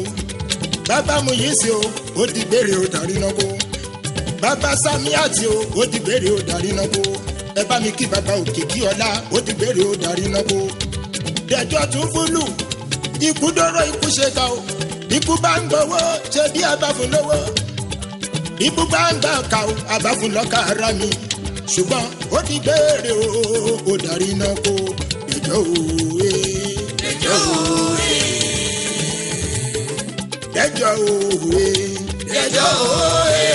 bàbá Muyisi o ó di gbére ó darí náà kó bàbá Samiati o ó di gbére ó darí náà kó ẹ bá mi kí bàbá Òkìkí ọlá ó di gbére ó darí náà kó Dẹjọ́ Tunfulu ikú dọ́rọ̀ ikú ṣe ká o ikú bá ń gbowó ṣe bí a bá fún lówó ikú bá ń gbà ká o a bá fún lọ́kà ara mi ṣùgbọ́n ó ti gbére ó darí náà kó Dẹjọ́ òwe Dẹjọ́ òwe Dẹjọ́ òwe Dẹjọ́ òwe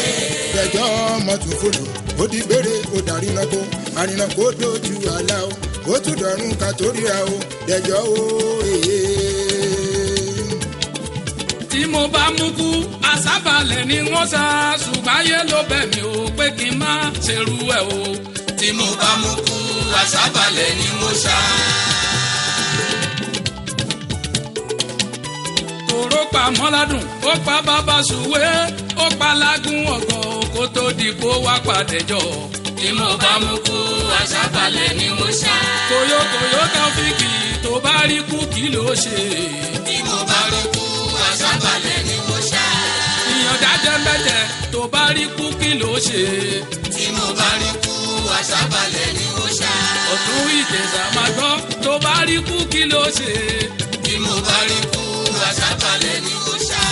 Dẹjọ́ ọmọ Tunfulu ó di gbére ó darí náà kó àrìnà kó dojú àlá o ó tún dọ̀rùn ká tó ríra o Dẹjọ́ òwe. tí mo bá mú kú àsábàlẹ̀ ni wọ́n sá ṣùgbọ́n ayé ló bẹ̀ mí o pé kí n má ṣerú ẹ̀ o. tí mo bá mú kú àsábàlẹ̀ ni mo sá. tòró pa mọ́ládùn ó pa bàbá ṣùwé ó pa lágùn ọ̀gọ̀ kó tó di kó wá pàdéjọ́. tí mo bá mú kú àsábàlẹ̀ ni mo sá. kòyókòyó Taofiki tó bá rí kú kí ló ṣe. tí mo bá rí kú àsábàlẹ̀ ni mo sá. ìyànjá jẹ́ mẹ́jẹ tó bá rí kú kí ló ṣe. tí mo bá rí kú àsábàlẹ̀ ni mo sá. ọ̀tún Ìjẹ̀ṣà máa gbọ́ tó bá rí kú kí ló ṣe. tí mo bá rí kú àsábàlẹ̀ ni mo sá.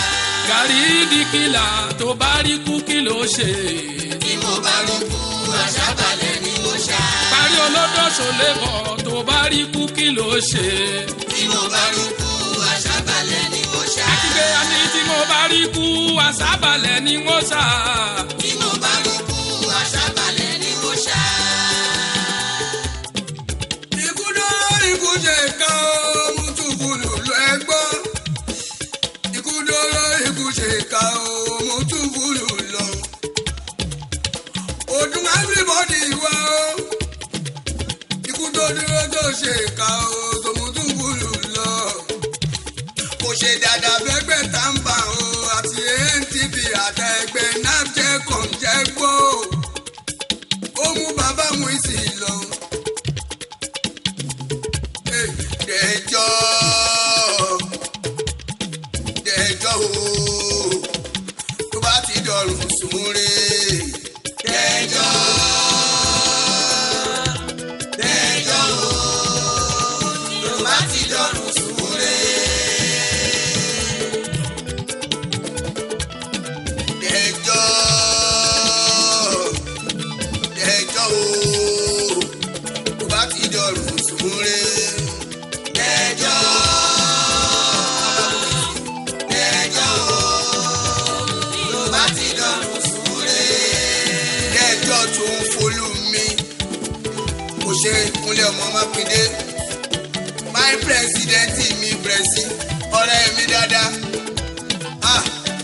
Gàrí Dìkìlà tó bá rí kú kí ló ṣe. tí mo bá rí kú àsábàlẹ̀ ni mo sá. Parí olódòṣò lébọ̀ tó bá rí kú kí ló ṣe. tí mo bá rí kú àsábàlẹ̀ ni mo sá. Akígbe àní tí mo bá rí kú àsábàlẹ̀ ni mo sá. tí mo bá rí kú àsábàlẹ̀ ni mo sá. Odun everybody wá o. Ikú tó dúró tó ṣe ìka o, Tòmùtúnbùlù lọ. Kò ṣe dáadáa bẹ́gbẹ́ tá ń bà o, àti ANTV àtẹ̀gbẹ́ náà jẹ́ kàn jẹ́ gbó. Ó mú bàbá mú ìsì lọ. Dẹjọ́ o, tó bá ti dọ̀rùn súnmúre. Dẹjọ́ o, tó bá ti dọ̀rùn súnmúre. Dẹjọ́ o, tó bá ti dọ̀rùn súnmúre. Dẹjọ́ tó bá ti dọ̀rùn súnmúre. Dejo Tunfulu mi. Kò ṣe ìkúnlẹ̀ ọmọ Makinde. My president mi presi. Ọ̀rẹ́ mi dáadáa.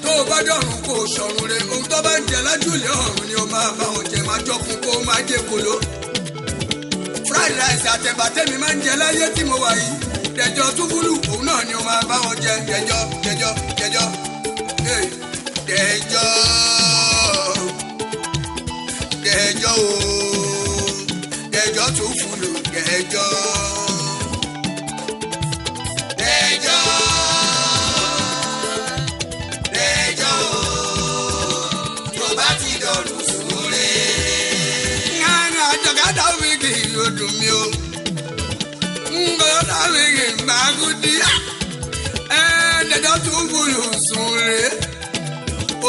Tó o bá dọ̀rùn kó o ṣọ̀run re. Ohun tó bá ń jẹ lájúlẹ̀ ọ̀run ni o máa bá wọn jẹ. Máa jọkun kó o máa jẹ kolo. Fried rice àtẹ̀bà tẹ́mi máa ń jẹ láyé tí mo wà yìí. Dejo Tunfulu òun náà ni o máa bá wọn jẹ. Dejo. Hey. Dejo o, Dejo Tunfulu, Dejo tó bá ti dọ̀rùn súnmúre. Ngana jọ̀gádà wíìgì odò mi o, ngọ̀dà wíìgì gbàgùdì. Dejo Tunfulu súnmúre,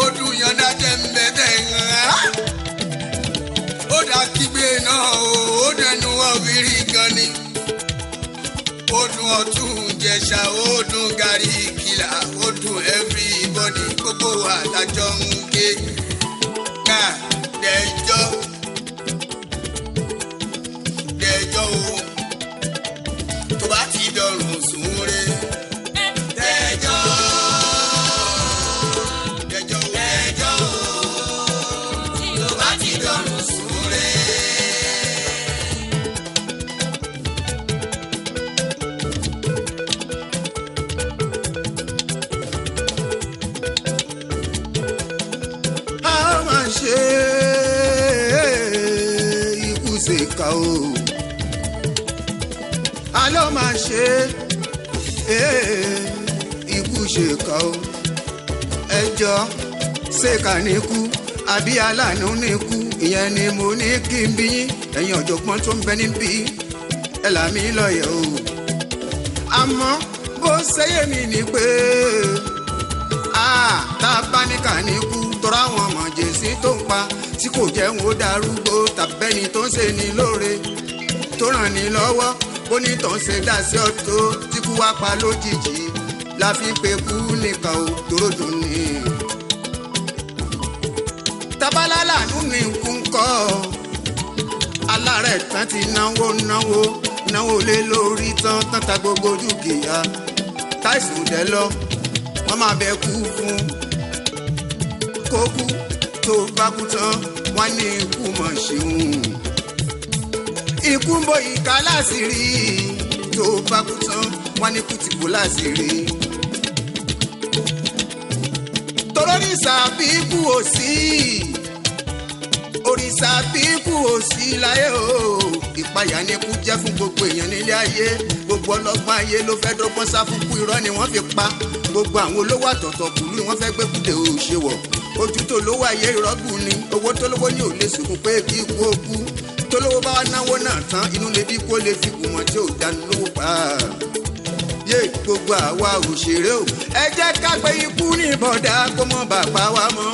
odò yọ̀ǹda jẹ́ mbẹ́bẹ́ ńlá. Ó dà kígbe náà o, ó dẹnu ọ̀bìrì gan ni. Ó dùn ọ̀tún jẹ̀ṣà, ó dùn gàrí kìlà, ó dùn everybody, gbogbo wa lájọ ń ké. Ká Dejo o, tó bá ti dọ̀rùn súnmúre. Dejo tó bá ti dọ̀rùn súnmúre. A máa ṣe ikú ṣèkà o. A ló máa ṣe ikú ṣèkà o. Ẹjọ́ ṣèkà níkú àbí aláàánú níkú, ìyẹn ni mo ní kí n bí yín. Ẹ̀yin ọ̀jọ̀gbọ́n tó ń bẹ níbí ẹ là mí lọ́yẹ̀ o. Àmọ́ bó ṣeyé mi ni pé tá a bá ní kà níkú tọ́ra àwọn ọmọ jèsí tó ń pa tí kò jẹ́ wọn ó darúgbó tàbẹ́ni tó ń ṣe ní lóore tó ràn ní lọ́wọ́ bó ní tó ń ṣe dá sí ọ̀tọ̀ tí kú wá pa lójijì la fi ń pe kú nìkan ò tóró dùn ní. Tabalala nínú ikú ń kọ́ alárẹ̀ tán ti náwó lé lórí tán ta gbogbo dúkìá táìsùn dẹ́ lọ wọ́n máa bẹ kú fún kókú tó bá kú tán wọ́n ní ikú mọ̀ ṣeun. Ikú ń bo ìka láṣìírí tó bá kú tán wọ́n ní kú ti bò láṣìírí. Torórìṣà bí kú ò sí, òrìṣà bí kú ò sí láyé o. Ìpayà ni kú jẹ́ fún gbogbo èèyàn nílé ayé. Gbogbo ọlọ́gbọ́n ayé ló fẹ́ dọ́gbọ́n sá fún kú, irọ́ ni wọ́n fi pa. Gbogbo àwọn olówó àtọ̀tọ̀ kùlú ni wọ́n fẹ́ gbé kúdè ò ṣe wọ̀. Ojú tó lówó ayé ìrọ́gùn ni, owó tó lówó ní ò lè sùnkún pé kí ikú ó kú. Tó lówó bá wá náwó náà tán, inú lè bí kó lè fi kù wọ́n tí ò dánu lówó pa. Yé gbogbo àwa òṣèré o, ẹ jẹ́ ká gbé ikú ní bọ̀dá kó mọ́ bàbá wa mọ́,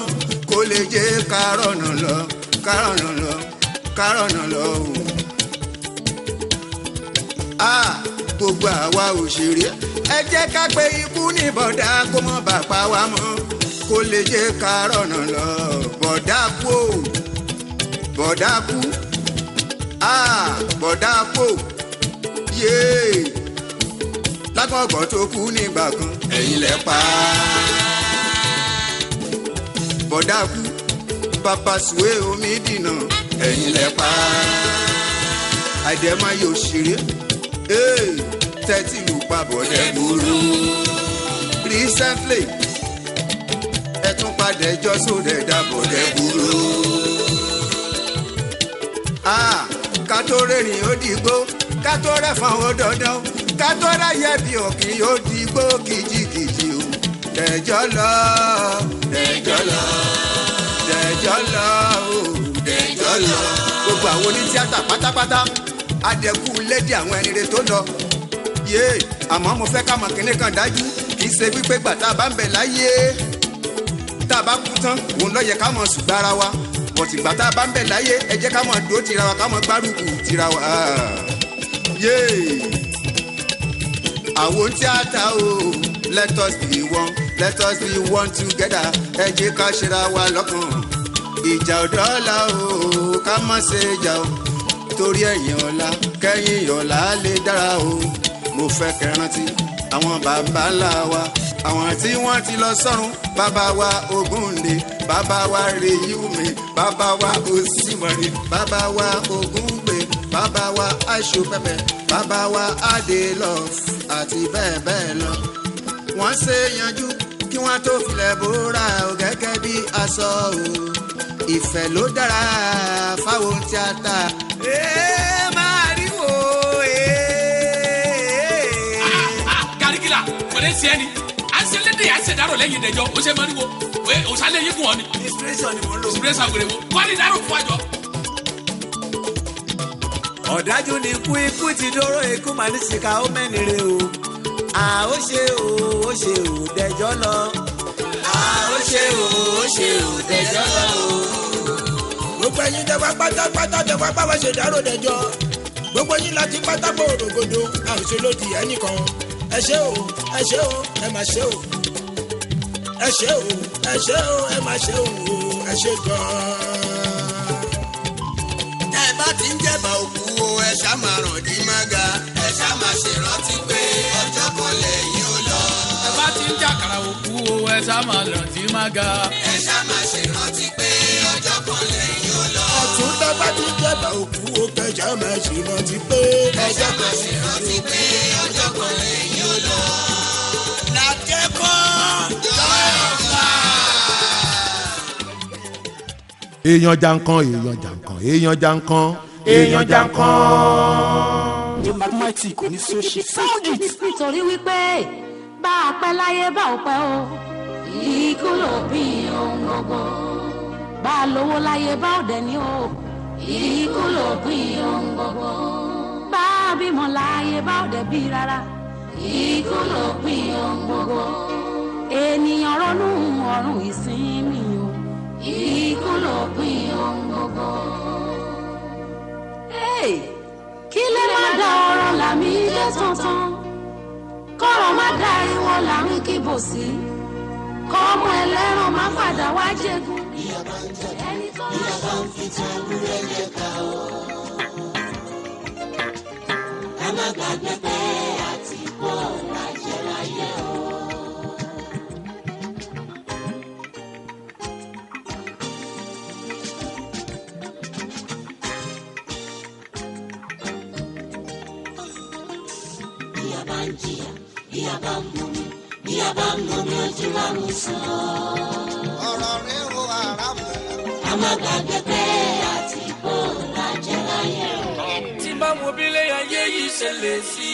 kó lè jẹ́ kárọ̀nà lọ o. Gbogbo àwa òṣèré ẹ jẹ́ ká gbé ikú ní bọ̀dá kó mọ́ bàbá wa mọ́, kó lè jẹ́ kárọ̀nà lọ. Bọ̀dá kú o, bọ̀dá kú, bọ̀dá kú yéé lágbọ̀gbọ̀ tó kú nígbà kan ẹ̀yin lẹ pa. Bọ̀dá kú bàbá sùwé omi dìnà àìdẹ́má yóò ṣeré tẹ́tí lù pa bọ̀dẹ̀ burú. Recently ẹ tún padà ẹjọ́ sóde dá bọ̀dẹ̀ burú. Ká tó rẹ́rìn ó dìgbò ká tó rẹ́fọ̀n ó dandan ká tó ráyè bí òkì ó dìgbò kìjìkìjì o. Dẹ̀jọ́ lọ dẹ̀jọ́ lọ dẹ̀jọ́ lọ o dẹ̀jọ́ lọ. Gbogbo àwọn onítíátà pátápátá Adékunle di àwọn ẹni rẹ tó lọ. Àmọ́ mo fẹ́ ká mọ̀ kíní kan dájú kì í ṣe wípé gbà tá a bá ń bẹ̀ láyé tá a bá kú tán òun ló yẹ ká mọ̀ ṣùgbọ́n ara wa bọ̀tìgbà tá a bá ń bẹ̀ láyé ẹ jẹ́ ká mọ̀ dúró tira wa ká mọ̀ gbárùkù tira wa. Àwọn tíátà o let us be one together ẹ jẹ́ ká ṣera wa lọ́kàn. Ìjà ọ̀dọ́là o ká má ṣe jà o torí ẹ̀yìn ọ̀la kẹ́yìn ọ̀la lè dára o. Mo fẹ́ kẹ́rántí àwọn bàbá ńlá wa àwọn tí wọ́n ti lọ sọ́run bàbá wa Ògúndé bàbá wa Rèyíùmí bàbá wa Òsínmọ̀rí bàbá wa Ògúngbè bàbá wa Aṣọpẹpẹ bàbá wa Adélọ́f àti bẹ́ẹ̀ bẹ́ẹ̀ lọ. Wọ́n ṣe yanjú kí wọ́n tó filẹ̀ bóra o gẹ́gẹ́ bí aṣọ o. Ìfẹ́ ló dára fáwọn tíátà. Máa rí wo Garigila kò ní tiẹ̀ ni a ṣe lédè a ṣe dárò lẹ́yìn ìdẹ́jọ́ o ṣe máa ń wo o ṣàlẹ̀ yín kún ọ ni. inspiration ni mo ń lò. inspiration wèrè wo kọ́ni dárò fún àjọ. Ọ̀dájú ni ikú ti dóró ikú màá ní sìkà ó mẹ́nire o. Ó ṣe o dẹjọ́ lọ. Ó ṣe o dẹjọ́ lọ o. Gbogbo ẹ̀yin dẹ́gbà pátápátá dẹ́gbà bá wa ṣe dárò dẹjọ́. Gbogbo yín láti pátákó òrògbòdo àrùsọ lòdì ẹnìkan. Ẹ ṣé o ẹ má ṣe o. Ẹ ṣé o ẹ má ṣe o ẹ ṣé gan-an. Ẹ bá ti ń jẹ̀bà òkú o ẹ ṣá máa ràn dí mága ẹ ṣá máa ṣèrántí pé ọjọ́ kan lẹ́yìn ó lọ. Ẹ bá ti ń jàkàrà òkú o ẹ ṣá máa ràn dí mága ẹ ṣá máa ṣèrántí pé ọjọ́ kan lẹ́yìn ó lọ. Ọ̀tún dẹ́gbà ti ń jẹ̀bà òkú o kẹjá máa ṣèrántí pé ẹ ṣá máa ṣèrántí pé ọjọ́ kan lẹ́yìn ó lọ. èèyàn jankan èèyàn jankan. ní mathematics kò ní social sound it. nítorí wípé bá a pẹ́ láyé bá ò pẹ́ o ikú ló bí ohun gbogbo bá a lówó láyé bá ò dẹ̀ ní o ikú ló bí ohun gbogbo bá a bímọ láyé bá ò dẹ̀ bí rárá ikú ló bí ohun gbogbo ènìyàn ronú ọ̀run ìsinmi o ikú ló bí ohun gbogbo. Kí lè má da ọ̀rọ̀ làmì ilé tuntun kọ́rọ̀ má da ariwo làwọn kíbò sí kọ́ ọmọ ẹlẹ́ran má padà wá jẹ́gun. Bí a bá ń fi tán ewúrẹ́ jẹ ká o. Ká má gbàgbé pé àti kó lájẹ láyé o. Bí a bá ń mú mi ojú wa mú sàn. Ọ̀rọ̀ rẹ̀ wo ara mu. Ká má gbàgbé pé àti kó lájẹ láyé o. Tí bá wo bí ilé ayé yìí ṣe lè sí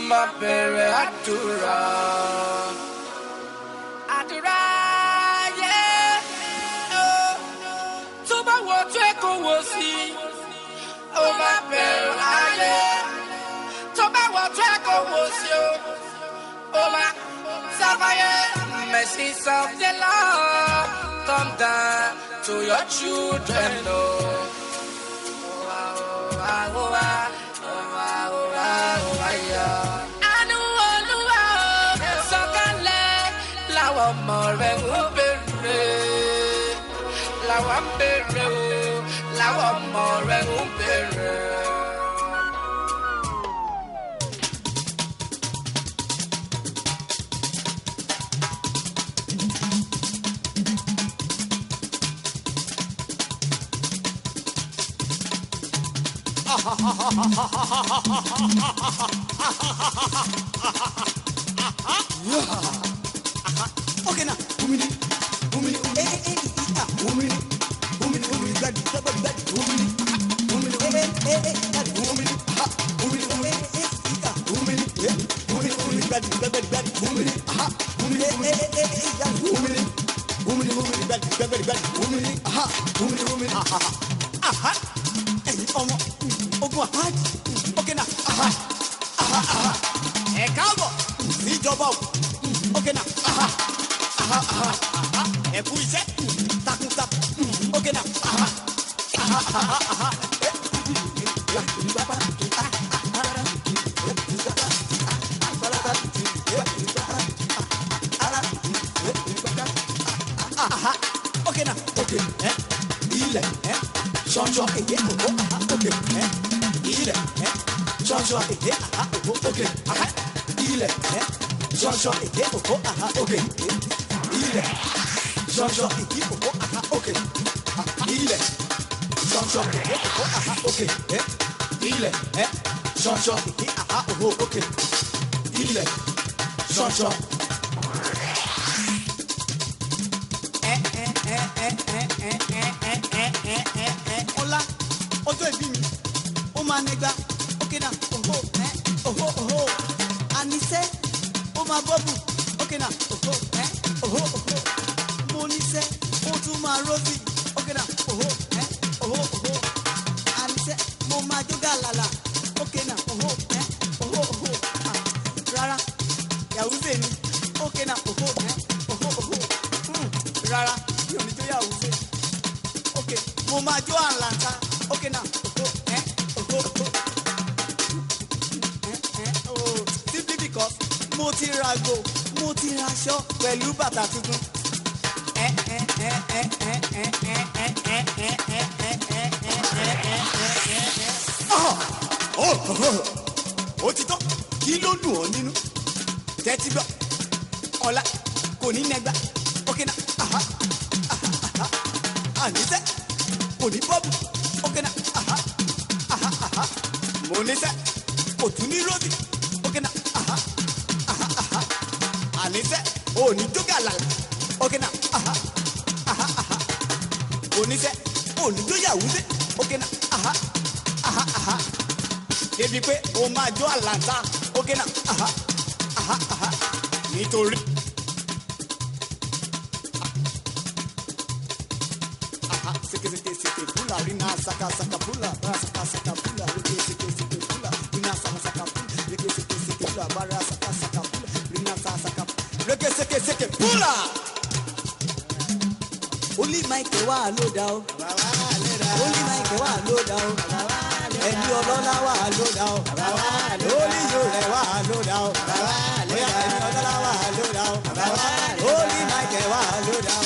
máa bẹ̀rẹ̀ àdúrà. Àdúrà yẹ tó bá wọ tó ẹ kó wo sí ó máa bẹ̀rẹ̀ ayé tó bá wọ tó ẹ kó wo sí ó. Over Savaya, mercies of the Lord come down to your children, Lord. Anu Olúwa sọ̀kalẹ̀ làwọn ọmọ rẹ̀ ń bèrè, làwọn ń bèrè o, làwọn ọmọ rẹ̀ ń bèrè. Okay now, boomini, boomini, boomini, boomini, boomini, bad, bad, bad, boomini, boomini, bad, boomini, boomini, boomini, boomini, bad, bad, bad, boomini, boomini, boomini, boomini, boomini, bad, bad, bad, boomini, boomini, boomini, ọmọ ogun àpáàdì okay now, ẹ káàbọ̀ sí ìjọba o okay now. Ẹ kú iṣẹ́ takuntakun okay now. Okay now, okay. Ilẹ̀ ṣanṣan èyí òkò okay. Ilẹ̀ ṣanṣan èyí òkò okay. Ilẹ̀ ṣanṣan èyí òkò okay. Ilẹ̀ ṣanṣan èyí òkò okay. Ilẹ̀ ṣanṣan èyí òkò okay. Ilẹ̀ ṣanṣan èyí òkò okay. Ilẹ̀ ṣanṣan. Ọlá ọjọ́ ìbí mi ó máa nẹgba ókè náà òhó àníṣẹ́ ó máa bọ́bù ókè náà òhó mo níṣẹ́ ó tún máa rọ́bì ókè náà òhó àníṣẹ́ mo máa jógà lálà ókè náà òhó rárá yàwó bẹ́ẹ̀ ni ókè náà òhó rárá mi ò ní jó yàwó bẹ́ẹ̀ ókè mo máa jó àǹlàǹta ókè náà simply because mo ti rago mo ti raṣọ pẹ̀lú bàtà tuntun. Ó ti tán kí ló dùn ọ́ nínú tẹ́tí gbọ́ ọ̀la kò ní nẹgbà ókè náà àníṣẹ́ kò ní bọ́ọ̀bù ókè náà mo níṣẹ́ kò tún ní rọ́ọ̀bì ókè náà àníṣẹ́ ò ní jógà lálẹ́ ókè náà kò níṣẹ́ ò ní jóyàwó dé ókè náà débi pé o máa jó àlàntà ókè náà nítorí. Seke pula rina saka pula bara saka pula seke pula rina saka pula seke pula bara saka pula rina saka seke pula. Only Mike wa lo da o Only Mike wa lo da o ẹni ọlọ́lá wa lo da o Only Yorùbá wa lo da o ẹni ọlọ́lá wa lo da o Only Mike wa lo da o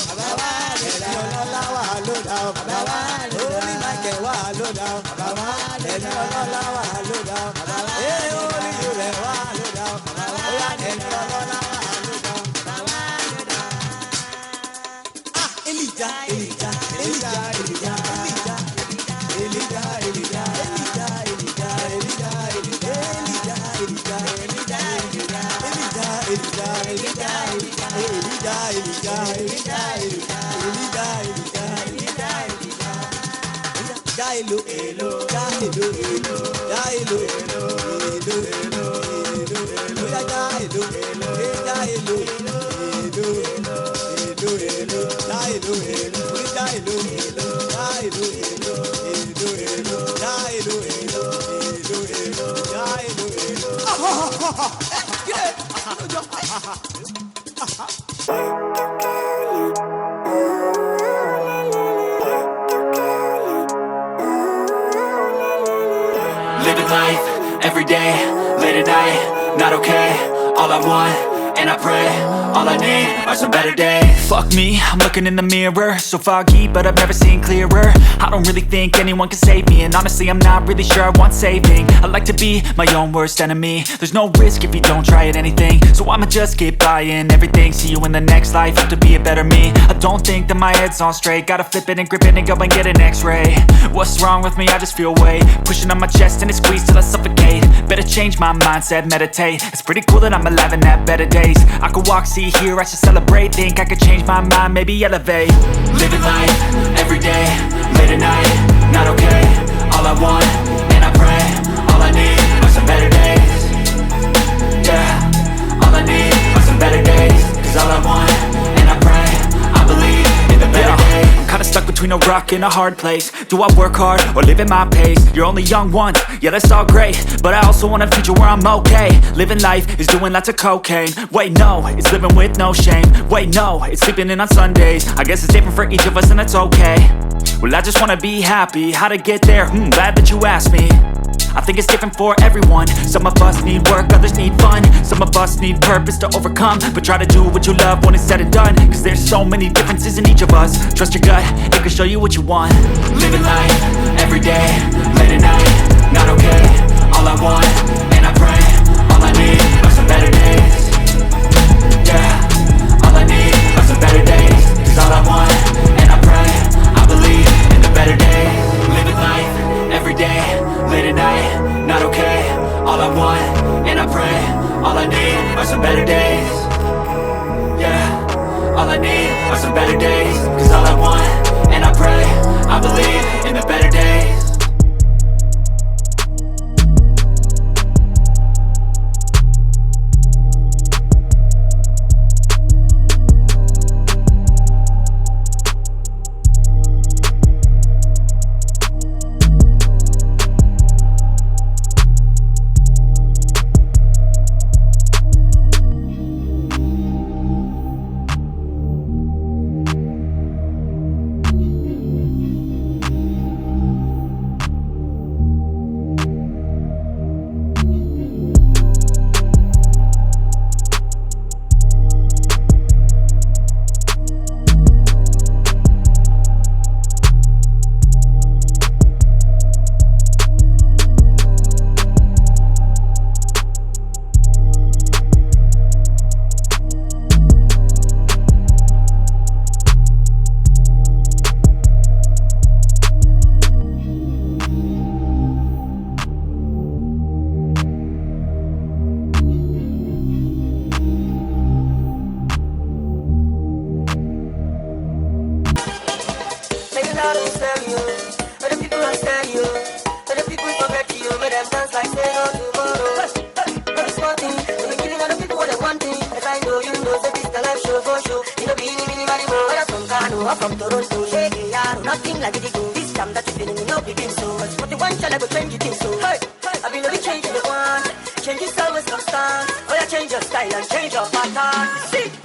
ẹni ọlọ́lá wa lo da o Only Mike wa lo da o ẹni ọlọ́lá wa lo da o Only Yorùbá wa lo da o ẹni ọlọ́lá wa lo da o. Elijah, Elijah, Elijah, Elijah, Elijah, Elijah, Living life, every day, late at night, not okay. All I want and I pray. All I need are some better days. Fuck me, I'm looking in the mirror, so foggy, but I've never seen clearer. I don't really think anyone can save me, and honestly I'm not really sure I want saving. I like to be my own worst enemy. There's no risk if you don't try at anything, so I'ma just keep buying everything. See you in the next life, have to be a better me. I don't think that my head's on straight, gotta flip it and grip it and go and get an x-ray. What's wrong with me? I just feel weight pushing on my chest and it squeezes till I suffocate. Better change my mindset, meditate. It's pretty cool that I'm alive and have better days. I could walk, see, hear, I should celebrate. Think I could change my mind, maybe elevate. Living life, every day, late at night, not okay. All I want, and I pray, all I need are some better days. Yeah, all I need are some better days. Cause all I want, and I pray, I believe in the better days. I'm kinda stuck between a rock and a hard place. Do I work hard or live at my pace? You're only young once, yeah that's all great, but I also want a future where I'm okay. Living life is doing lots of cocaine. Wait no, it's living with no shame. Wait no, it's sleeping in on Sundays. I guess it's different for each of us and that's okay. Well I just wanna be happy, how to get there? Glad that you asked me. I think it's different for everyone. Some of us need work, others need fun. Some of us need purpose to overcome. But try to do what you love when it's said and done. Cause there's so many differences in each of us. Trust your gut, it can show you what you want. Living life, every day, late at night, not okay. All I want, and I pray, all I need are some better days. Yeah, all I need are some better days. Cause all I want, and I pray, I believe in the better days. Living life, every day, late at night, not okay. All I want, and I pray, all I need are some better days. Yeah, all I need are some better days. Cause all I want, and I pray, I believe in the better days.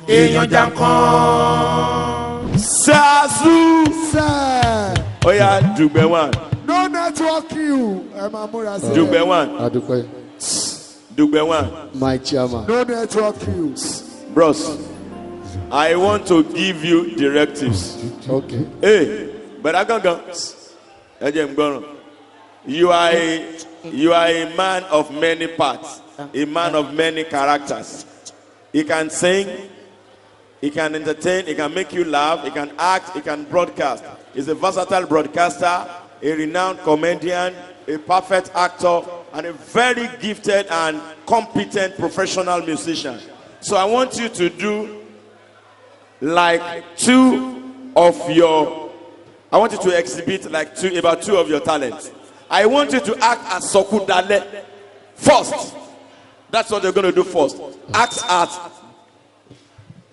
èèyàn jankan. Sasu. Oya dùgbẹ́ one. No network you. Ẹ máa múra sí. Dùgbẹ́ one. Adúpẹ́. Dùgbẹ́ one. My chairman. No network you. Bros, I want to give you directives. Okay. Hey, but I can't go. You are a man of many parts, a man of many characters. He can sing, he can entertain, he can make you laugh, he can act, he can broadcast. He's a versatile broadcaster, a renowned comedian, a perfect actor, and a very gifted and competent professional musician. So I want you to do like I want you to exhibit like about two of your talents. I want you to act as Sokudale first. That's what they're going to do first. Act as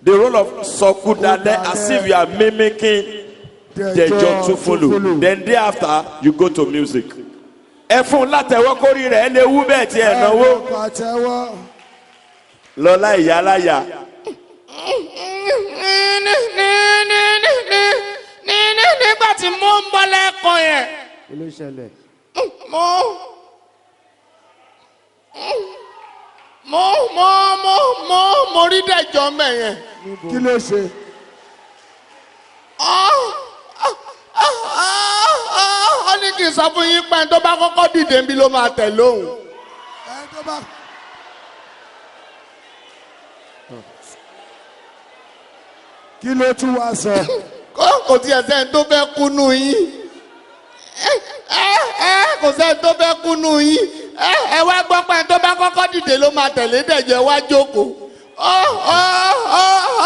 the role of Sokudale as if you are mimicking Dejo Tunfulu. Then thereafter, you go to music. Lola Yalaya. Nígbà tí mo ń bọ́ lẹ́kọ̀ọ́ yẹn. Kí ló ṣẹlẹ̀? mo rí Dẹ̀jọ́ mẹ́yẹn. kí ló ṣe. ó ní kí n sọ fún yín pé ẹni tó bá kọ́kọ́ dìde ń bí ló máa tẹ̀ lóhùn. kí ló tún wá sọ. kò tiẹ̀ sẹ́ni tó fẹ́ kúnú yín. kò sẹ́ni tó fẹ́ kúnú yín. ẹ wá gbọ́ pé ẹni tó bá kọ́kọ́ dìde ló máa tẹ̀lé Dẹ̀jọ́ wá jókòó.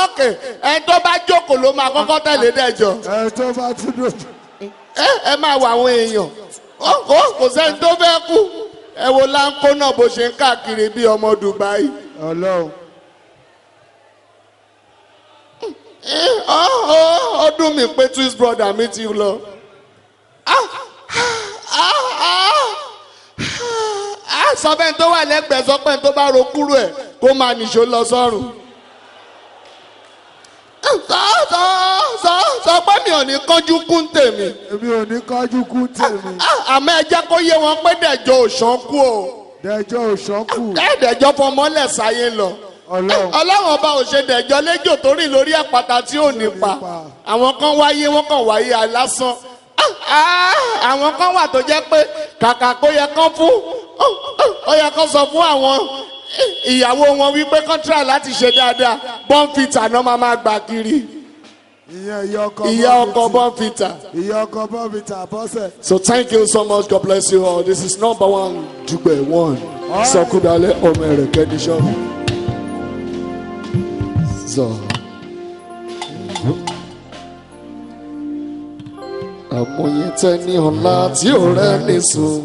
ok ẹni tó bá jókòó ló máa kọ́kọ́ tẹ̀lé Dẹ̀jọ́. ẹni tó bá tún dò. ẹ máa wọ àwọn èèyàn. kò sẹ́ni tó fẹ́ kú. ẹ wo láńkó náà bó ṣe ń káàkiri bí ọmọ Dubai. Ọlọ́run. ó dùn mí pé twist brother mi ti lọ. sọfẹ́ tó wà lẹ́gbẹ̀ẹ́ sọpẹ́ tó bá ro kúrò ẹ̀ kó máa nìṣó lọ sọ́run. sọ pé mi ò ní kánjú kún tèmi. èmi ò ní kánjú kún tèmi. àmọ́ ẹ jẹ́ kó yé wọn pé Dẹ̀jọ́ ò ṣánkú o. Dẹ̀jọ́ ò ṣánkú. Dẹ̀jọ́ fọmọ́lẹ̀ sáyé lọ. Ọlọ́run ọba ò ṣe Dẹ̀jọ́ lẹ́jọ́ tó rìn lórí àpáta tí ò ní pa. àwọn kan wáyé wọ́n kàn wáyé alásán. àwọn kan wà tó jẹ́ pé kàkà kó yẹ kán fún ó yẹ kán sọ fún àwọn ìyàwó wọn wípé kán try láti ṣe dáadáa bọ́ǹfìtà náà máa gbà kiri. ìyá ọkọ bọ́ǹfìtà. ìyá ọkọ bọ́ǹfìtà bọ́sẹ̀. So thank you so much, God bless you all. This is number one Dugbe one Sọkúdalẹ̀ ọmọ ẹ̀rẹ̀ kẹ́díṣọ́. So. àmọye tẹni ọ̀la tí ò rẹ́ ní sùn.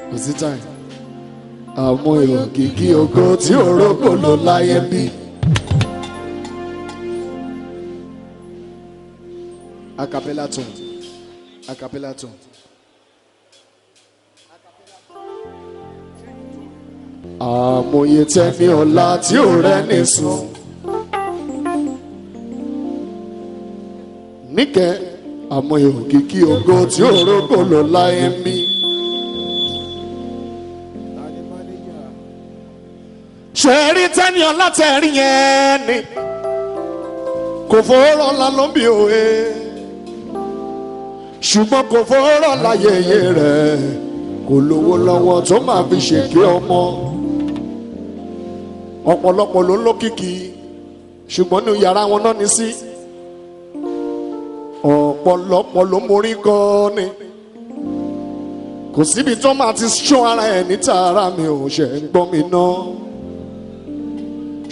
kò sí time. àmọye òkìkí ògo tí ò rògbò ló láyé bí. acapella tune. Acapella tune. àmọye tẹni ọ̀la tí ò rẹ́ ní sùn. níkẹ́ àmọye òkìkí ògo tí ò rògbò ló láyé mí. ṣe rí tẹni ọ̀la tẹ̀rí yẹn ni kò fọwọ́rọ̀ ńlá ló ń bí òye ṣùgbọ́n kò fọwọ́rọ̀ láyẹyẹ rẹ̀ kò lówó lọ́wọ́ tó máa fi ṣèké ọmọ. ọ̀pọ̀lọpọ̀ ló lókìkí ṣùgbọ́n ní yàrá wọn náà ní sí. ọ̀pọ̀lọpọ̀ ló mórí gan ni kò síbi tó máa ti ṣọ́ ara ẹ̀ níta ara mi ò ṣe ń gbọ́ mi ná.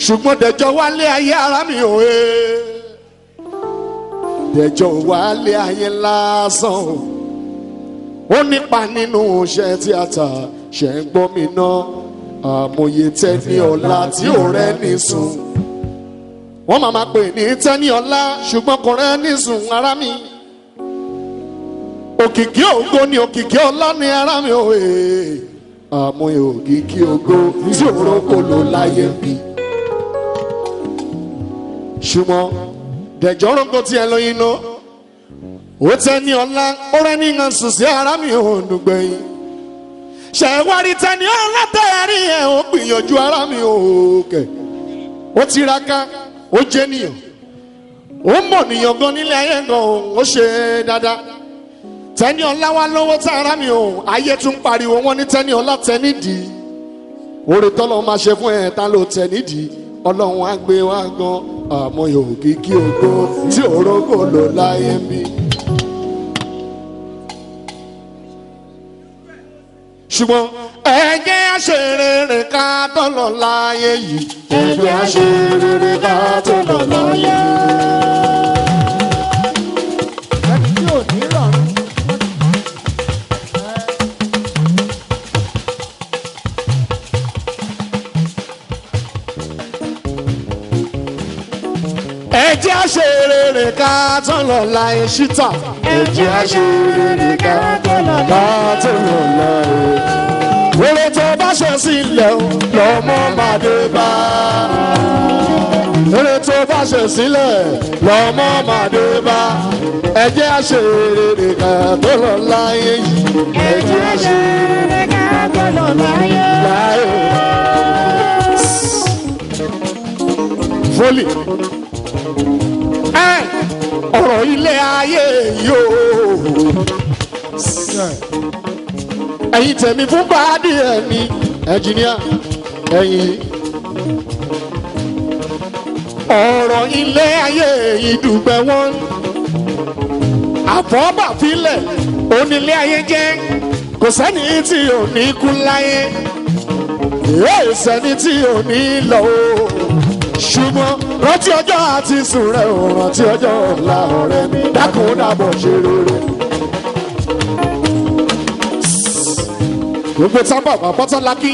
ṣùgbọ́n Dẹ̀jọ́ wálé ayé ara mi ò he. Dẹ̀jọ́ wálé ayé lásán o. ó nípa nínú iṣẹ́ tíátà ṣe ń gbọ́ mi ná. àmọye tẹ́ni ọ̀la tí ò rẹ́ ní sùn. wọ́n máa pè ní tẹ́ni ọ̀la ṣùgbọ́n kò rẹ́ ní sùn ara mi. òkìkí ògo ni òkìkí ọ̀la ni ara mi ò he. àmọye òkìkí ògo tí òró kò ló láyé bí. ṣùgbọ́n Dẹ̀jọ́ rògbò tí ẹ lóyún náà. ó tẹ́ni ọ̀la ó rẹ́ ní ìhàn sùn sí ara mi ò dùgbẹ̀yìn. ṣẹ̀wárí tẹ́ni ọ̀la tẹ̀rí ẹ̀ ó gbìyànjú ara mi ò kẹ̀. ó tiraka ó jẹ́ nìyàn ó mọ̀ nìyàn gan nílé ayé gan ó ṣe dáadáa. tẹ́ni ọ̀la wá lọ́wọ́ tá ara mi ò ayé tún pariwo wọ́n ní tẹ́ni ọ̀la tẹ́ nídìí. oore tọ́lọ́ máa ṣe fún ẹ̀ ta ló tẹ́ nídìí. ọlọ́run á gbé wá gan àmọ́ òkìkí ògo tí òrókò ló láyé mi. ṣùgbọ́n ẹ̀jẹ̀ àṣerere ká tó lọ láyé yìí. ẹ̀jẹ̀ àṣerere ká tó lọ láyé yìí. ẹni tí ò ní rọrùn. ẹ̀jẹ̀ àṣerere ká tó lọ láyé ṣítà. ẹ̀jẹ̀ àṣerere ká tó lọ láyé. Èrè tó bá ṣe sílẹ̀ lọ́mọ máa dé bá. Èrè tó bá ṣe sílẹ̀ lọ́mọ máa dé bá. Ẹ jẹ́ àṣeyọrí kan tó lọ láyé yìí. Ẹ jẹ́ àṣeyọrí kan tó lọ láyé yìí. Fólì. Ọ̀rọ̀ ilé ayé yìí o. Ẹ̀yin tẹ̀mí fún báàdì ẹ̀mí ẹnjìníà ẹ̀yin. Ọ̀rọ̀ ilé ayé yìí dùgbẹ́ wọn. Àfọ́bàfilẹ̀ onílé ayé jẹ́. Kò sẹ́ni tí ò ní kú láyé. Èé sẹ́ni tí ò ní lọ o. Ṣùgbọ́n rántí ọjọ́ àti sùn rẹ̀ ò rántí ọjọ́ ọ̀la ọ̀rẹ́ mi dákun dábọ̀ ṣe rere. Gbogbo tábà wà pátá lákì.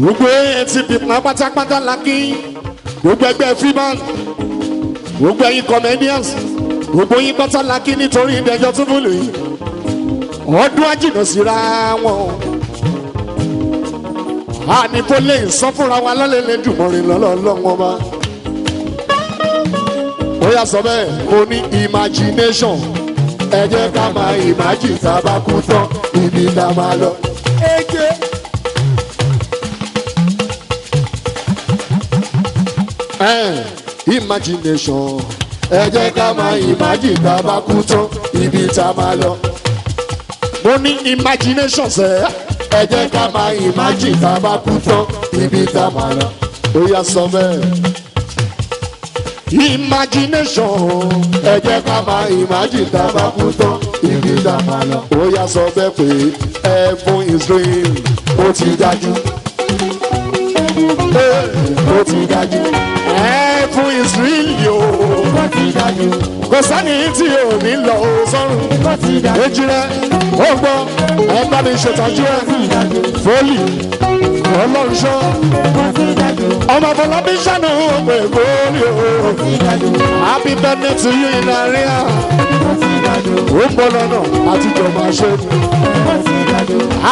Gbogbo ANTP pátápátá lákì. Gbogbo ẹgbẹ́ freeman. Gbogbo ẹ̀yin comedians. Gbogbo yín pátá lákì nítorí Dejo Tunfulu yìí. Ọdún àjìnà síra wọn. Àní kò lè sọ fúnra wa lọ́lẹ́lẹ́ dùmọ̀rin lọ́lọ́lọ́wọ́ bá. Ó yà sọ bẹ́ẹ̀ mo ní imagination. Ẹ jẹ́ ká máa imagine tá a bá kú tán ibi tá a máa lọ. Ege. Imagination. Ẹ jẹ́ ká máa imagine tá a bá kú tán ibi tá a máa lọ. Mo ní imagination sẹ́ẹ̀. Ẹ jẹ́ ká máa imagine tá a bá kú tán ibi tá a máa lọ. Ó yà sọ bẹ́ẹ̀. Imagination. Ẹ jẹ́ ká máa imagine tá a bá kú tán ibi tá a máa lọ. Ó yà sọ bẹ́ẹ̀ pé heaven is real. Ó ti dájú. Ó ti dájú. Heaven is real yo. Ó ti dájú. Kò sẹ́ni tí ò ní lọ sọ́run. Ó ti dájú. Èjì rẹ̀ ó gbọ́ ẹ bá mi ṣètọ́jú ẹ. Fólì ọlọ́runṣọ́. Ọmọ Fọlábí ṣàánú pé fólì o. Happy birthday to you in area. Ó ń bọ̀ lọ́nà àtijọ́ máa ṣe é.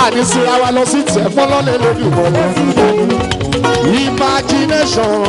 Àní síra wa lọ sí tẹ̀ fọ́lọ́lẹ̀ lórí ìbọ̀lẹ̀. Imagination.